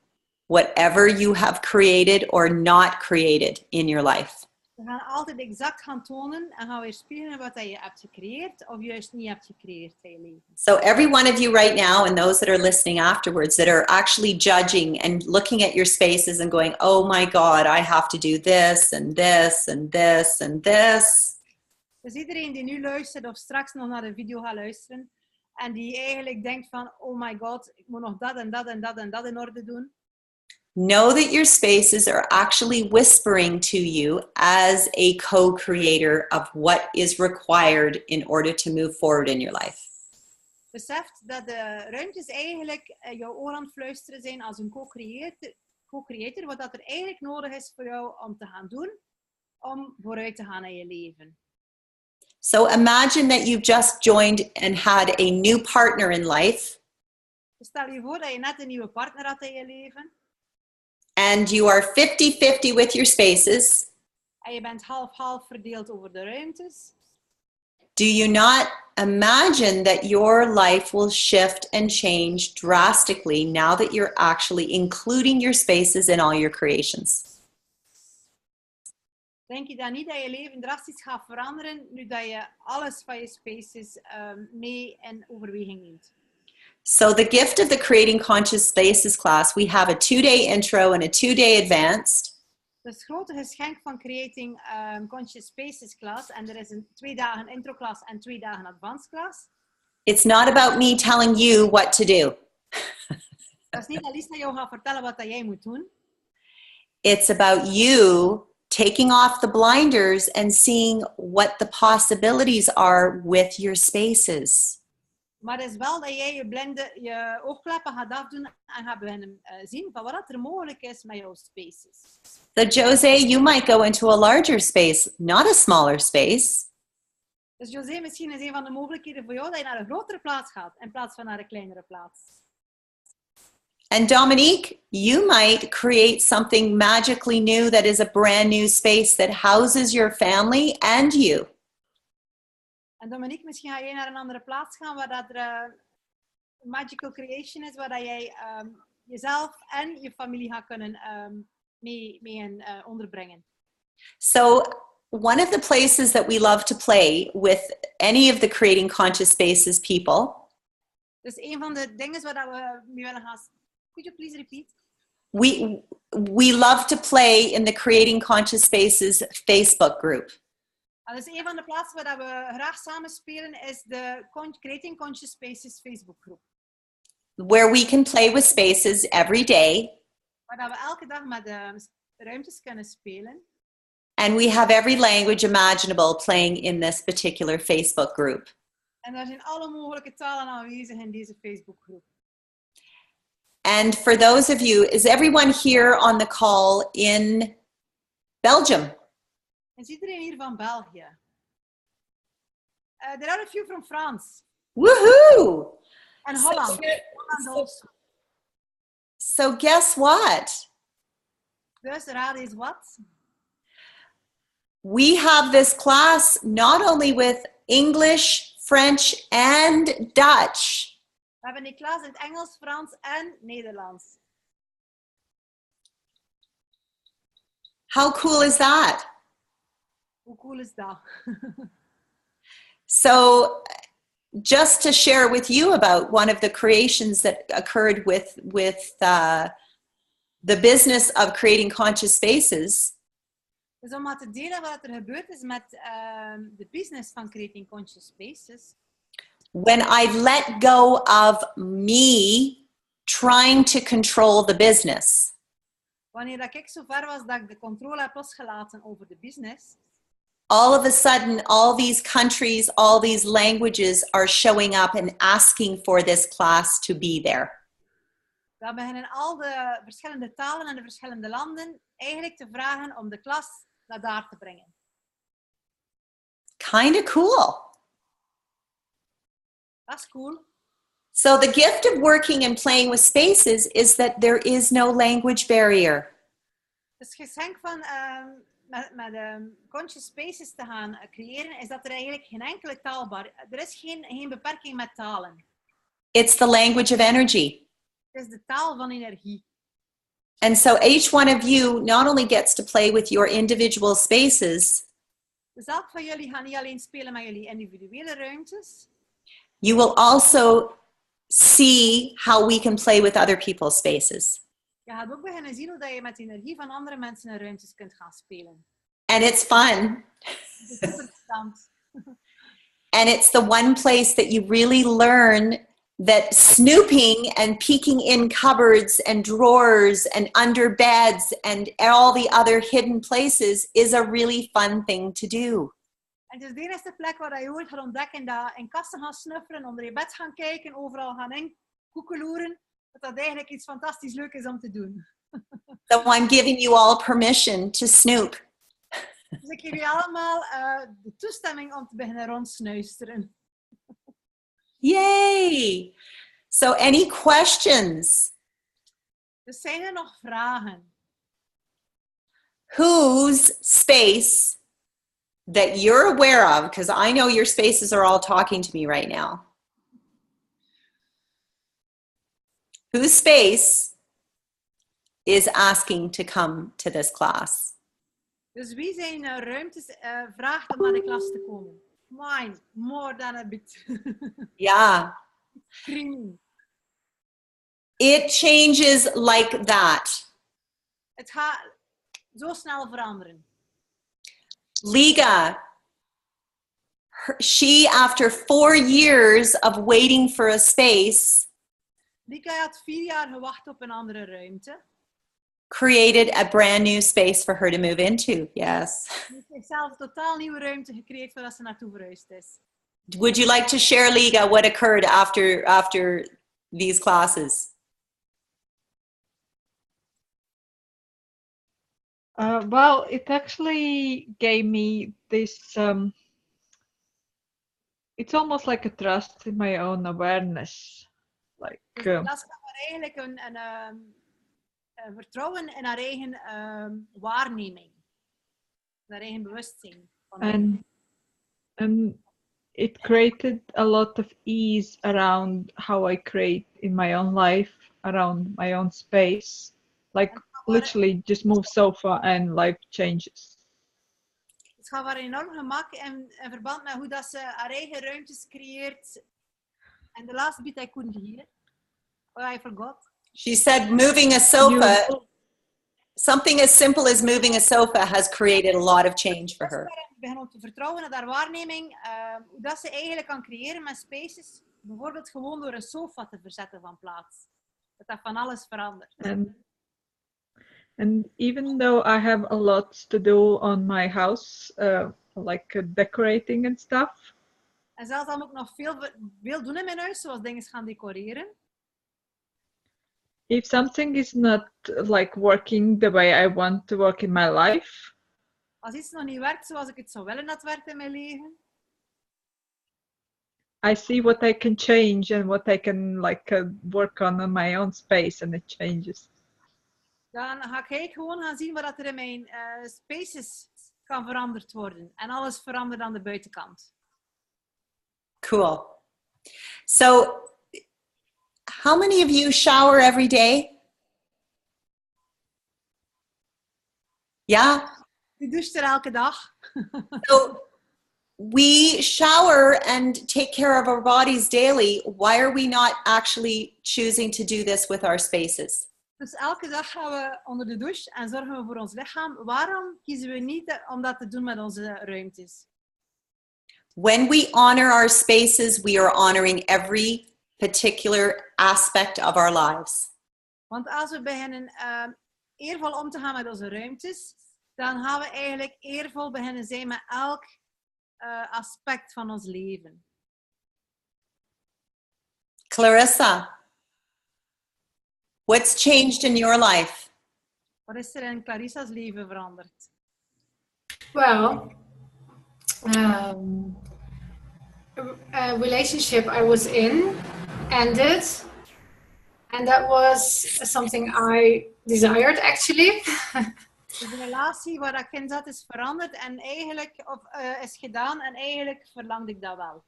whatever you have created or not created in your life. We gaan altijd exact gaan tonen en gaan weerspiegelen wat je hebt gecreëerd of juist niet hebt gecreëerd in je leven. So every one of you right now and those that are listening afterwards that are actually judging and looking at your spaces and going, oh my God, I have to do this and this and this and this. Dus iedereen die nu luistert of straks nog naar de video gaat luisteren en die eigenlijk denkt van, oh my God, ik moet nog dat en dat en dat en dat in orde doen. Know that your spaces are actually whispering to you as a co-creator of what is required in order to move forward in your life. Beseft dat de ruimtes eigenlijk jouw oor aan het fluisteren zijn als een co-creator, wat dat er eigenlijk nodig is voor jou om te gaan doen, om vooruit te gaan in je leven. So imagine that you've just joined and had a new partner in life. Dus stel je voor dat je net een nieuwe partner had in je leven. And you are 50-50 with your spaces. En je bent half-half verdeeld over de ruimtes. Do you not imagine that your life will shift and change drastically now that you're actually including your spaces in all your creations? Denk je dan niet dat je leven drastisch gaat veranderen nu dat je alles van je spaces mee in overweging neemt? So the gift of the Creating Conscious Spaces class, we have a 2-day intro and a 2-day advanced. Dus het grote geschenk van Creating Conscious Spaces class, en er is een 2 dagen intro class en 2 dagen advanced class. It's not about me telling you what to do. Dat is niet dat Lisa jou gaat vertellen wat dat jij moet doen. It's about you taking off the blinders and seeing what the possibilities are with your spaces. Maar het is wel dat jij je oogkleppen gaat afdoen en gaat beginnen zien van wat er mogelijk is met jouw spaces. So Jose, you might go into a larger space, not a smaller space. Dus José, misschien is een van de mogelijkheden voor jou dat je naar een grotere plaats gaat in plaats van naar een kleinere plaats. And Dominique, you might create something magically new that is a brand new space that houses your family and you. En Dominique, misschien ga jij naar een andere plaats gaan waar dat er een magical creation is, waar dat jij jezelf en je familie gaat kunnen mee onderbrengen. So one of the places that we love to play with any of the Creating Conscious Spaces people. Dus een van de dingen waar dat we mee willen gaan. Could you please repeat? We love to play in the Creating Conscious Spaces Facebook group. Dus een van de plaatsen waar dat we graag samen spelen is de Creating Conscious Spaces Facebook groep. Where we can play with spaces every day. Waar dat we elke dag met ruimtes kunnen spelen. And we have every language imaginable playing in this particular Facebook group. En er zijn alle mogelijke talen aanwezig in deze Facebook groep. And for those of you, is everyone here on the call in Belgium? Is iedereen hier van België? There are a few from France. Woohoo! En Holland. So guess what? Dus raad eens wat. We have this class not only with English, French, and Dutch. We hebben die klas in het Engels, Frans en Nederlands. How cool is that? Hoe cool is dat? So just to share with you about one of the creations that occurred with the business of Creating Conscious Spaces. Dus om maar te delen wat er gebeurd is met de business van Creating Conscious Spaces. When I let go of me trying to control the business. Wanneer dat ik zo ver was dat ik de controle heb losgelaten over de business. All of a sudden, all these countries, all these languages are showing up and asking for this class to be there. Dan beginnen al de verschillende talen en de verschillende landen eigenlijk te vragen om de klas naar daar te brengen. Kind of cool. Dat is cool. So the gift of working and playing with spaces is that there is no language barrier. Dus het geschenk van met conscious spaces te gaan creëren is dat er eigenlijk geen enkele er is geen beperking met talen. It's the language of energy. Het is de taal van energie. And so each one of you not only gets to play with your individual spaces. Dus elk van jullie gaan niet alleen spelen met jullie individuele ruimtes. You will also see how we can play with other people's spaces. Je gaat ook beginnen zien hoe dat je met de energie van andere mensen in ruimtes kunt gaan spelen. And it's fun. Het is super interessant. And it's the one place that you really learn that snooping and peeking in cupboards and drawers and under beds and all the other hidden places is a really fun thing to do. En het is de enige plek waar je ooit gaat ontdekken dat in kasten gaan snufferen, onder je bed gaan kijken, overal gaan inkoekeloeren, dat eigenlijk iets fantastisch leuk is om te doen. So I'm giving you all permission to snoop. Dus ik geef je allemaal de toestemming om te beginnen rondsnuisteren. Yay! So any questions? Dus zijn er nog vragen? Whose space that you're aware of, because I know your spaces are all talking to me right now. Whose space is asking to come to this class? Dus wie zijn ruimtes vraagt om naar de klas te komen? Mine, more than a bit. Yeah. Screaming. It changes like that. Het gaat zo snel veranderen. Liga, she, after 4 years of waiting for a space, Lika had 4 jaar gewacht op een andere ruimte. created a brand new space for her to move into. Yes. Ze heeft zelf een totaal nieuwe ruimte gecreëerd voordat ze naartoe verhuisd is. Would you like to share, Liga, what occurred after these classes? Well, it actually gave me this, it's almost like a trust in my own awareness. Like, Dus dat gaat maar eigenlijk een vertrouwen in haar eigen waarneming. Haar eigen bewustzijn. And it created a lot of ease around how I create in my own life, around my own space. Like literally just move sofa and life changes. Het gaat haar enorm gemak in verband met hoe dat ze haar eigen ruimtes creëert. And the last bit I couldn't hear. Oh, I forgot. She said moving a sofa, something as simple as moving a sofa has created a lot of change for her. Ik begin te vertrouwen naar haar waarneming. Hoe dat ze eigenlijk kan creëren met spaces. Bijvoorbeeld gewoon door een sofa te verzetten van plaats. Dat van alles verandert. And even though I have a lot to do on my house, like decorating and stuff. En zelfs dan ook nog veel doen in mijn huis, zoals dingen gaan decoreren. If something is not like working the way I want to work in my life. Als iets nog niet werkt zoals ik het zou willen dat het werkt in mijn leven. I see what I can change and what I can like work on my own space, and it changes. Dan ga ik gewoon gaan zien wat er in mijn spaces kan veranderd worden. En alles verandert aan de buitenkant. Cool. So, how many of you shower every day? Yeah? Je doucht er elke dag. So, we shower and take care of our bodies daily. Why are we not actually choosing to do this with our spaces? Dus elke dag gaan we onder de douche en zorgen we voor ons lichaam. Waarom kiezen we niet om dat te doen met onze ruimtes? When we honor our spaces, we are honoring every particular aspect of our lives. Want als we beginnen eervol om te gaan met onze ruimtes, dan gaan we eigenlijk eervol beginnen zijn met elk aspect van ons leven. Clarissa, what's changed in your life? Wat is er in Clarissa's leven veranderd? Well, a relationship I was in ended, and that was something I desired actually. Dus de relatie waar ik in zat is veranderd en eigenlijk is gedaan en eigenlijk verlangde ik dat wel.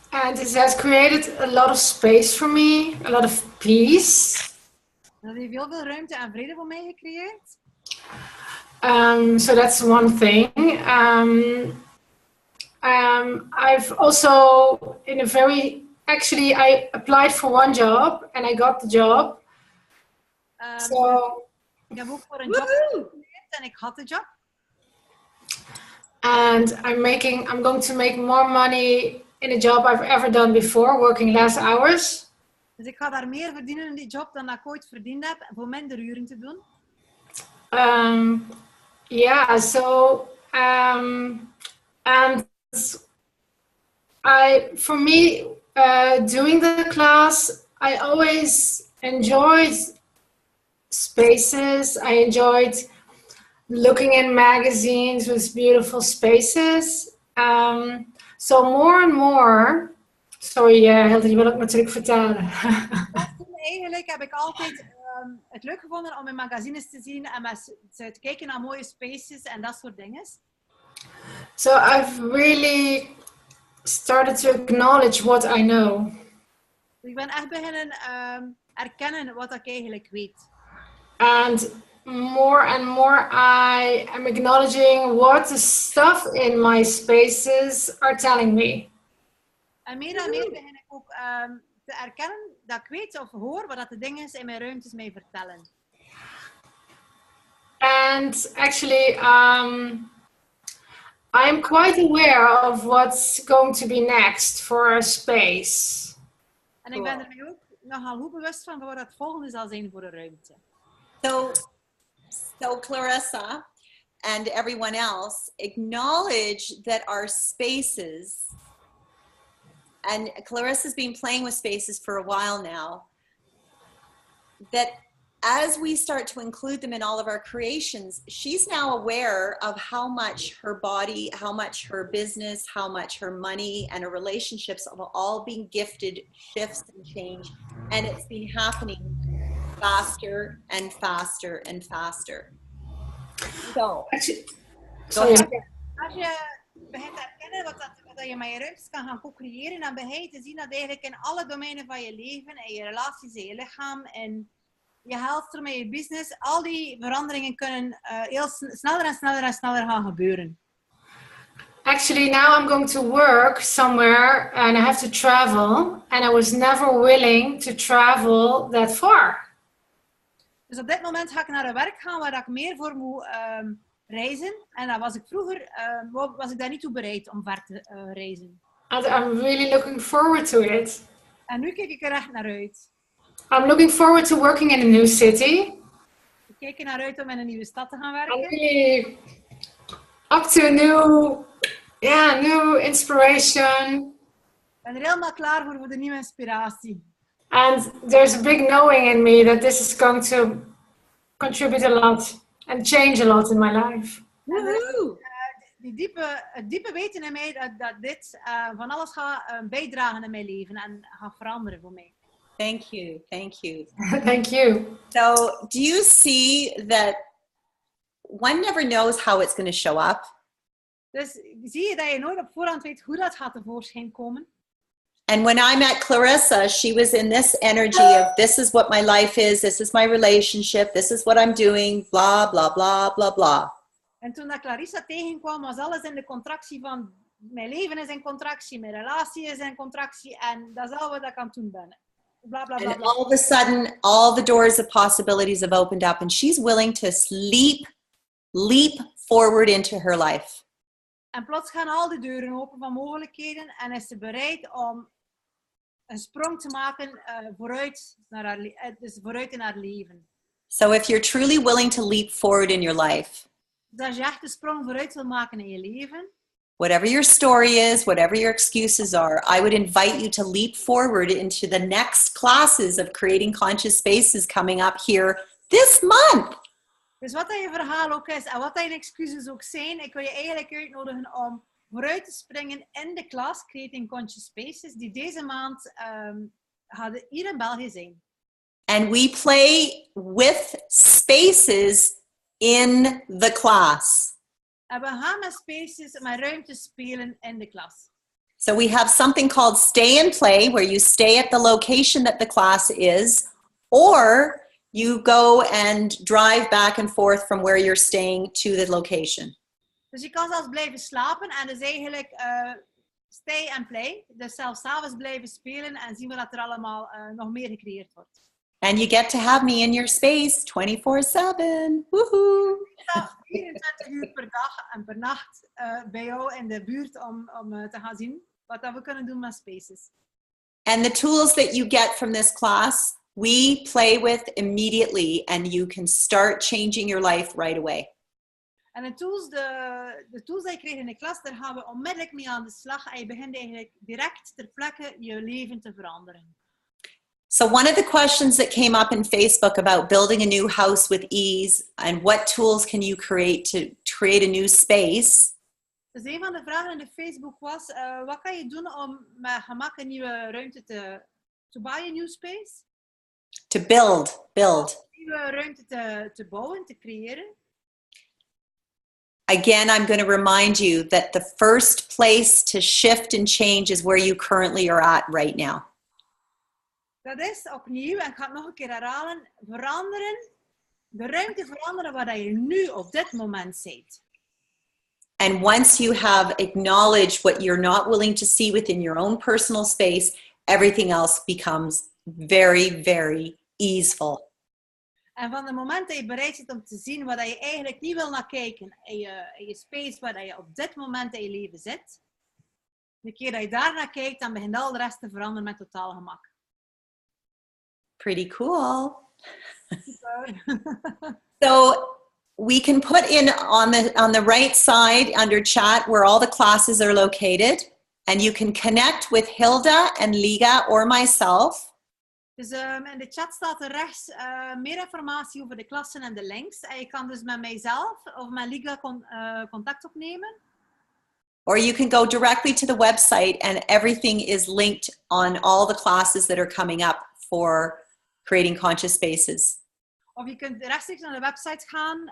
And it has created a lot of space for me, a lot of peace. Dat heeft heel veel ruimte en vrede voor mij gecreëerd. So that's one thing. I've also actually I applied for one job and I got the job. Ik heb ook voor een job geprobeerd en ik had de job. And I'm going to make more money in a job I've ever done before, working less hours. Dus ik ga daar meer verdienen in die job dan dat ik ooit verdiend heb, voor minder uren te doen. And for me, doing the class, I always enjoyed spaces. I enjoyed looking in magazines with beautiful spaces. So more and more. Sorry, Hilde, je wil ook natuurlijk vertalen. Eigenlijk heb ik altijd het leuk gevonden om in magazines te zien en te kijken naar mooie spaces en dat soort dingen. So I've really started to acknowledge what I know. Ik ben echt beginnen erkennen wat ik eigenlijk weet. And more I am acknowledging what the stuff in my spaces are telling me. En meer begin ik ook te erkennen dat ik weet of hoor wat de dingen in mijn ruimtes mij vertellen. And actually, I'm quite aware of what's going to be next for a space. En ik ben er mij ook nogal goed bewust van wat het volgende zal zijn voor een ruimte. So Clarissa and everyone else, acknowledge that our spaces, and Clarissa's been playing with spaces for a while now, that as we start to include them in all of our creations, she's now aware of how much her body, how much her business, how much her money and her relationships have all been gifted shifts and change. And it's been happening faster and faster and faster. So, Sorry. Als je begint te erkennen wat je met je ruimtes kan gaan co-creëren, dan begin je te zien dat eigenlijk in alle domeinen van je leven, in je relaties, in je lichaam, en je health, met je business, al die veranderingen kunnen heel sneller en sneller en sneller gaan gebeuren. Actually, now I'm going to work somewhere and I have to travel, and I was never willing to travel that far. Dus op dit moment ga ik naar een werk gaan waar ik meer voor moet reizen. En dan was ik vroeger was ik daar niet toe bereid om ver te reizen. And I'm really looking forward to it. En nu kijk ik er echt naar uit. I'm looking forward to working in a new city. Ik kijk er naar uit om in een nieuwe stad te gaan I'm werken. really up to a new inspiration. Ik ben er helemaal klaar voor de nieuwe inspiratie. And there's a big knowing in me that this is going to contribute a lot and change a lot in my life. Het diepe weten in mij dat dit van alles gaat bijdragen in mijn leven en gaat veranderen voor mij. thank you, thank you. Thank you. So, do you see that one never knows how it's going to show up? Dus zie je dat je nooit op voorhand weet hoe dat gaat tevoorschijn komen? And when I met Clarissa, she was in this energy of this is what my life is, this is my relationship, this is what I'm doing, blah, blah, blah, blah, blah. En toen dat Clarissa tegenkwam, was alles in de contractie van mijn leven is in contractie, mijn relatie is in contractie en dat is al wat ik aan het doen ben. Bla, bla, bla, And bla. all of a sudden, all the doors of possibilities have opened up and she's willing to leap forward into her life. En plots gaan al de deuren open van mogelijkheden en is ze bereid om een sprong te maken vooruit in haar leven. So if you're truly willing to leap forward in your life, Dus als je echt een sprong vooruit wil maken in je leven, whatever your story is, whatever your excuses are, I would invite you to leap forward into the next classes of Creating Conscious Spaces coming up here this month. dus wat dat je verhaal ook is en wat dat je excuses ook zijn, ik wil je eigenlijk uitnodigen om vooruit te springen in de klas Creating Conscious Spaces, die deze maand hier in België zijn. And we play with spaces in the class. En we gaan met spaces, met ruimtes spelen in de klas. So we have something called stay and play, where you stay at the location that the class is, or you go and drive back and forth from where you're staying to the location. Dus je kan zelfs blijven slapen en dus eigenlijk stay and play. Dus zelfs 's avonds blijven spelen en zien we dat er allemaal nog meer gecreëerd wordt. And you get to have me in your space 24/7. Woohoo! 24 uur per dag en per nacht bij jou in de buurt om te gaan zien wat dat we kunnen doen met spaces. And the tools that you get from this class, we play with immediately, and you can start changing your life right away. En de tools die je kreeg in de klas, daar gaan we onmiddellijk mee aan de slag. En je begint eigenlijk direct ter plekke je leven te veranderen. So one of the questions that came up in Facebook about building a new house with ease and what tools can you create to create a new space? Dus een van de vragen in de Facebook was, wat kan je doen om met gemak een nieuwe ruimte to buy a new space? To build. Een nieuwe ruimte te bouwen, te creëren. Again, I'm going to remind you that the first place to shift and change is where you currently are at right now. Dat is opnieuw, en ik ga het nog een keer herhalen, de ruimte veranderen waar je nu op dit moment zit. And once you have acknowledged what you're not willing to see within your own personal space, everything else becomes very, very easeful. En van het moment dat je bereid zit om te zien waar je eigenlijk niet wil naar kijken, in je space waar je op dit moment in je leven zit, de keer dat je daar naar kijkt, dan begint al de rest te veranderen met totaal gemak. Pretty cool. So we can put in on the right side under chat where all the classes are located, and you can connect with Hilda and Liga or myself. Dus in de chat staat er rechts meer informatie over de klassen en de links. En je kan dus met mijzelf of met Liga contact opnemen. Or you can go directly to the website and everything is linked on all the classes that are coming up for creating conscious spaces. Of je kunt rechtstreeks naar de website gaan,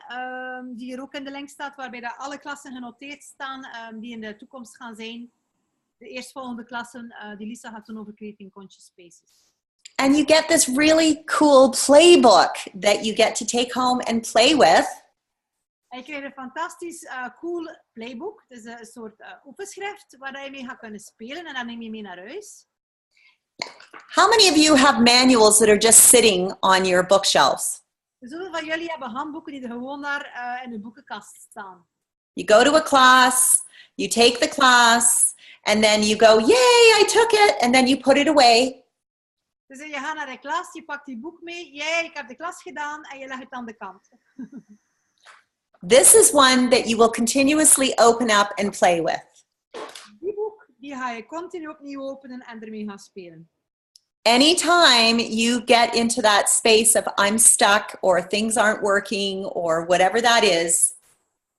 die hier ook in de link staat, waarbij dat alle klassen genoteerd staan die in de toekomst gaan zijn. De eerstvolgende klassen die Lisa gaat doen over Creating Conscious Spaces. And you get this really cool playbook that you get to take home and play with. En je krijgt een fantastisch cool playbook. Het is een soort oefenschrift waar je mee gaat kunnen spelen en dan neem je mee naar huis. How many of you have manuals that are just sitting on your bookshelves? Dus hoeveel van jullie hebben handboeken die er gewoon daar in de boekenkast staan? You go to a class, you take the class, and then you go, yay, I took it, and then you put it away. Dus je gaat naar de klas, je pakt die boek mee, jij, ik heb de klas gedaan en je legt het aan de kant. This is one that you will continuously open up and play with. Die boek die ga je continu opnieuw openen en ermee gaan spelen. Anytime you get into that space of I'm stuck or things aren't working or whatever that is,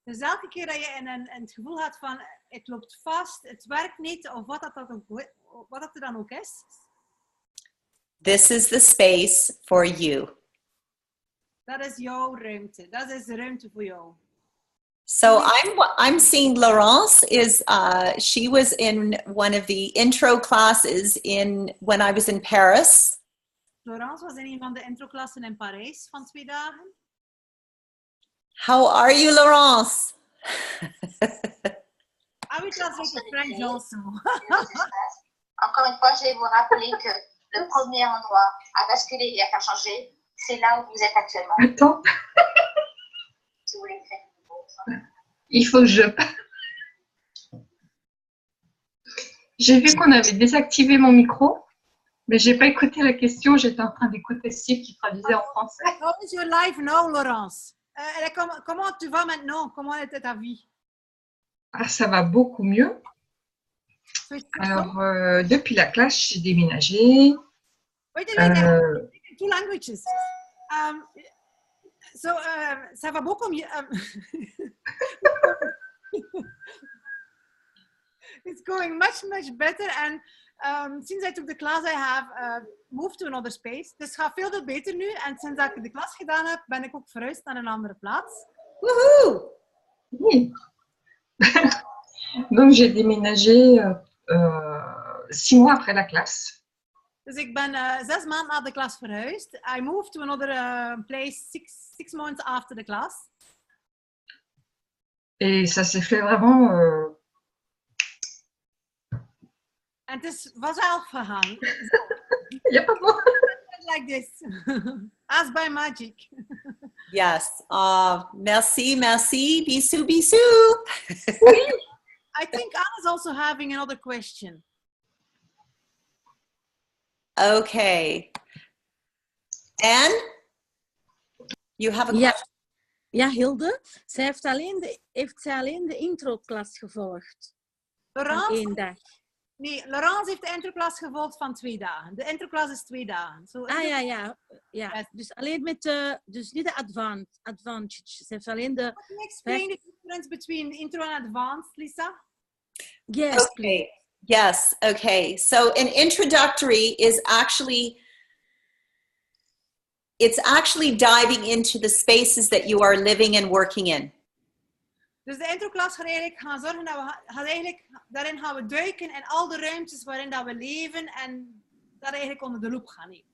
Dus elke keer dat je in het gevoel had van het loopt vast, het werkt niet of wat dat er dan ook is. this is the space for you. Dat is jouw ruimte. Dat is de ruimte voor jou. So I'm seeing Laurence is she was in one of the intro classes when I was in Paris. Laurence was in een van de introklassen in Parijs van 2 dagen. How are you, Laurence? I will translate to French also. Encore une fois, je vais vous rappeler que le premier endroit à basculer et à faire changer, c'est là où vous êtes actuellement. Attends. Si vous voulez faire. Il faut que je... J'ai vu qu'on avait désactivé mon micro, mais j'ai pas écouté la question. J'étais en train d'écouter Steve qui traduisait en français. How is your life now, Laurence? Comment tu vas maintenant? Comment était ta vie? Ah, ça va beaucoup mieux. Alors, depuis la classe, j'ai déménagé. Wait a minute, two languages. Ça va beaucoup mieux. It's going much better. And since I took the class, I have moved to another space. Dus het gaat veel beter nu. En sinds ik de klas gedaan heb, ben ik ook verhuisd naar een andere plaats. Woohoo! Oui. Donc, j'ai déménagé 6 mois après la classe. Dus ik ben 6 maanden na de klas verhuisd. I moved to another place 6 months after the class. Et ça s'est fait vraiment... En het is vanzelf gegaan. Ja, pardon. Like this. As by magic. Yes. Merci. Bisous. I think Anna's also having another question. Okay. Anne? You have a question? Ja, Hilde. Zij heeft alleen de intro-klas gevolgd. Van 1 dag. Nee, Laurence heeft de introklas gevolgd van 2 dagen. De introklas is 2 dagen. So, ja. Yes. Dus alleen met dus niet de advanced. Ze heeft alleen de... Can you explain the difference between intro and advanced, Lisa? Yes, Okay. please. Yes. Okay. So an introductory is actually diving into the spaces that you are living and working in. Dus de introklas gaat eigenlijk gaan zorgen dat daarin gaan we duiken in al de ruimtes waarin dat we leven en dat eigenlijk onder de loep gaan nemen.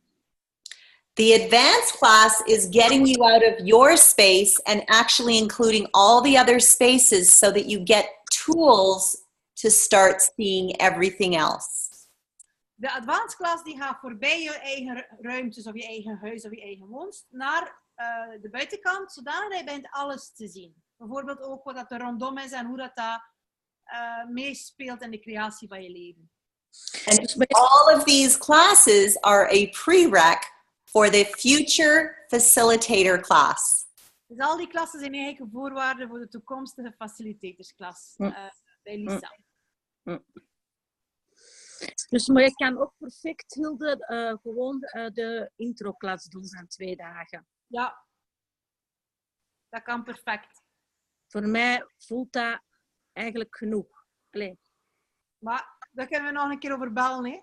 The advanced class is getting you out of your space and actually including all the other spaces so that you get tools to start seeing everything else. De advanced class die gaat voorbij je eigen ruimtes of je eigen huis of je eigen woonst naar de buitenkant, zodat je bent alles te zien. Bijvoorbeeld ook wat er rondom is en hoe dat meespeelt in de creatie van je leven. And all of these classes are a prereq for the future facilitator class. Dus al die klassen zijn eigenlijk voorwaarden voor de toekomstige facilitatorsklass bij Lisa. Dus maar je kan ook perfect, Hilde, gewoon de introklas doen van 2 dagen. Ja, dat kan perfect. Voor mij voelt dat eigenlijk genoeg. Allee. Maar daar kunnen we nog een keer over bellen, hè?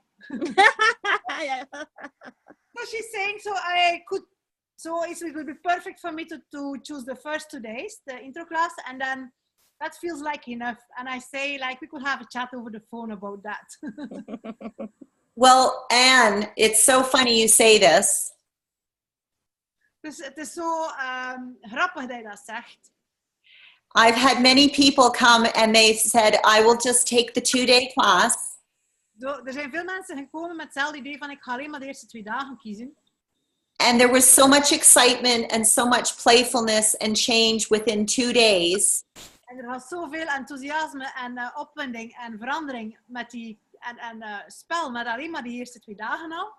Ja. So she's saying, it would be perfect for me to choose the first 2 days, the intro class, and then that feels like enough. And I say, like, we could have a chat over the phone about that. Well, Anne, it's so funny you say this. Dus het is zo grappig dat je dat zegt. I've had many people come and they said, I will just take the 2-day class. Er zijn veel mensen gekomen met hetzelfde idee van ik ga alleen maar de eerste 2 dagen kiezen. And there was so much excitement and so much playfulness and change within 2 days. En er was zoveel enthousiasme en opwinding en verandering met die spel met alleen maar die eerste 2 dagen al.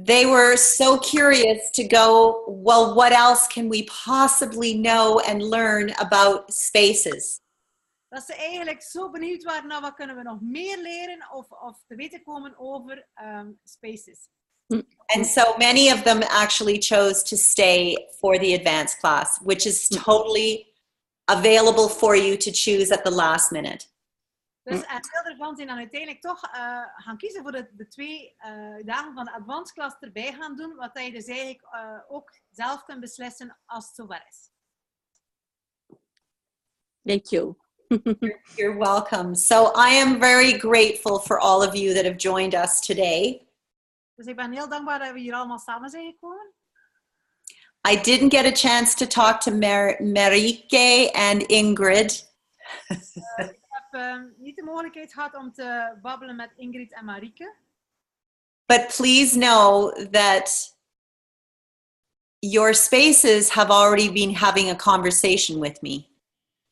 They were so curious to go, well, what else can we possibly know and learn about spaces? Dat ze eigenlijk zo benieuwd waren naar wat kunnen we nog meer leren of te weten komen over spaces. And so many of them actually chose to stay for the advanced class, which is totally available for you to choose at the last minute. Dus en veel ervan zijn dan uiteindelijk toch gaan kiezen voor de 2 dagen van de advanced class erbij gaan doen, wat je dus eigenlijk ook zelf kunt beslissen als het zover is. Thank you. You're welcome. So I am very grateful for all of you that have joined us today. Dus ik ben heel dankbaar dat we hier allemaal samen zijn gekomen. I didn't get a chance to talk to Marieke and Ingrid. Ik heb niet de mogelijkheid gehad om te babbelen met Ingrid en Marieke. But please know that your spaces have already been having a conversation with me.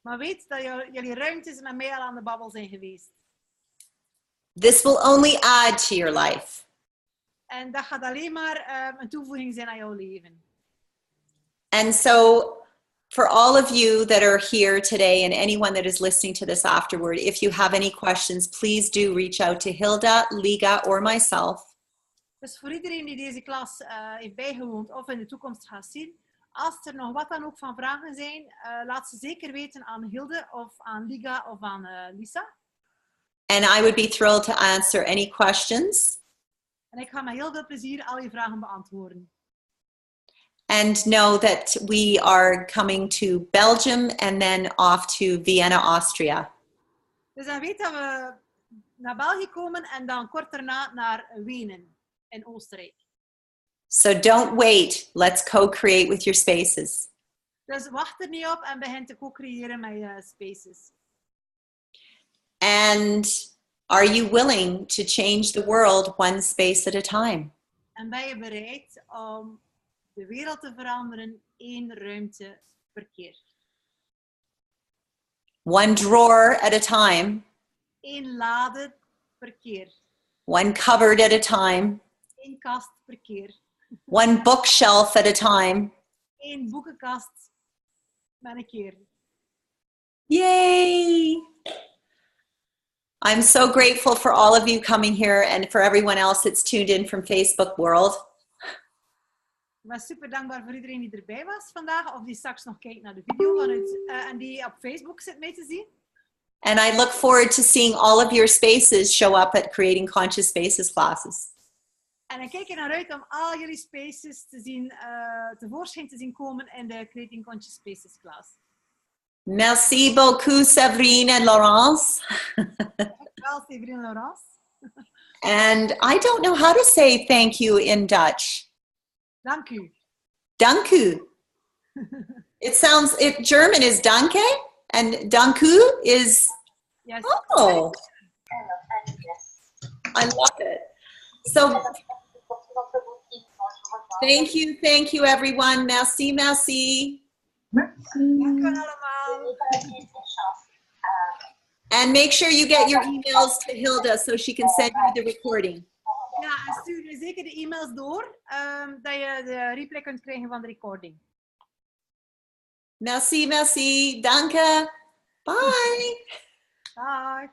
Maar weet dat jullie ruimtes met mij al aan de babbel zijn geweest. This will only add to your life. En dat gaat alleen maar een toevoeging zijn aan jouw leven. And so for all of you that are here today and anyone that is listening to this afterward, if you have any questions, please do reach out to Hilda, Liga, or myself. Dus voor iedereen die deze klas heeft bijgewoond of in de toekomst gaat zien, als er nog wat dan ook van vragen zijn, laat ze zeker weten aan Hilde of aan Liga of aan Lisa. And I would be thrilled to answer any questions. En ik ga met heel veel plezier al je vragen beantwoorden. And know that we are coming to Belgium and then off to Vienna, Austria. Dus dan weet dat we naar België komen en dan kort daarna naar Wenen in Oostenrijk. So don't wait. Let's co-create with your spaces. Dus wacht er niet op en begin te co-creëren met je spaces. And are you willing to change the world one space at a time? En ben je bereid om de wereld te veranderen 1 ruimte per keer? One drawer at a time. 1 lade per keer. One cupboard at a time. 1 kast per keer. One bookshelf at a time. 1 boekenkast met een keer. Yay! I'm so grateful for all of you coming here and for everyone else that's tuned in from Facebook world. Ik ben super dankbaar voor iedereen die erbij was vandaag of die straks nog kijkt naar de video en die op Facebook zit mee te zien. And I look forward to seeing all of your spaces show up at Creating Conscious Spaces classes. En ik kijk er naar uit om al jullie spaces te zien, tevoorschijn te zien komen in de Creating Conscious Spaces class. Merci beaucoup, Séverine and Laurence. Dankjewel, Séverine en Laurence. And I don't know how to say thank you in Dutch. Dank u. Dank u. German is danke, and dank u is, yes. Oh, I love it. So, thank you everyone. Merci, merci. Dank u allemaal. And make sure you get your emails to Hilda so she can send you the recording. Ja, en stuur je zeker de e-mails door, dat je de replay kunt krijgen van de recording. Merci, merci. Danke. Bye. Bye.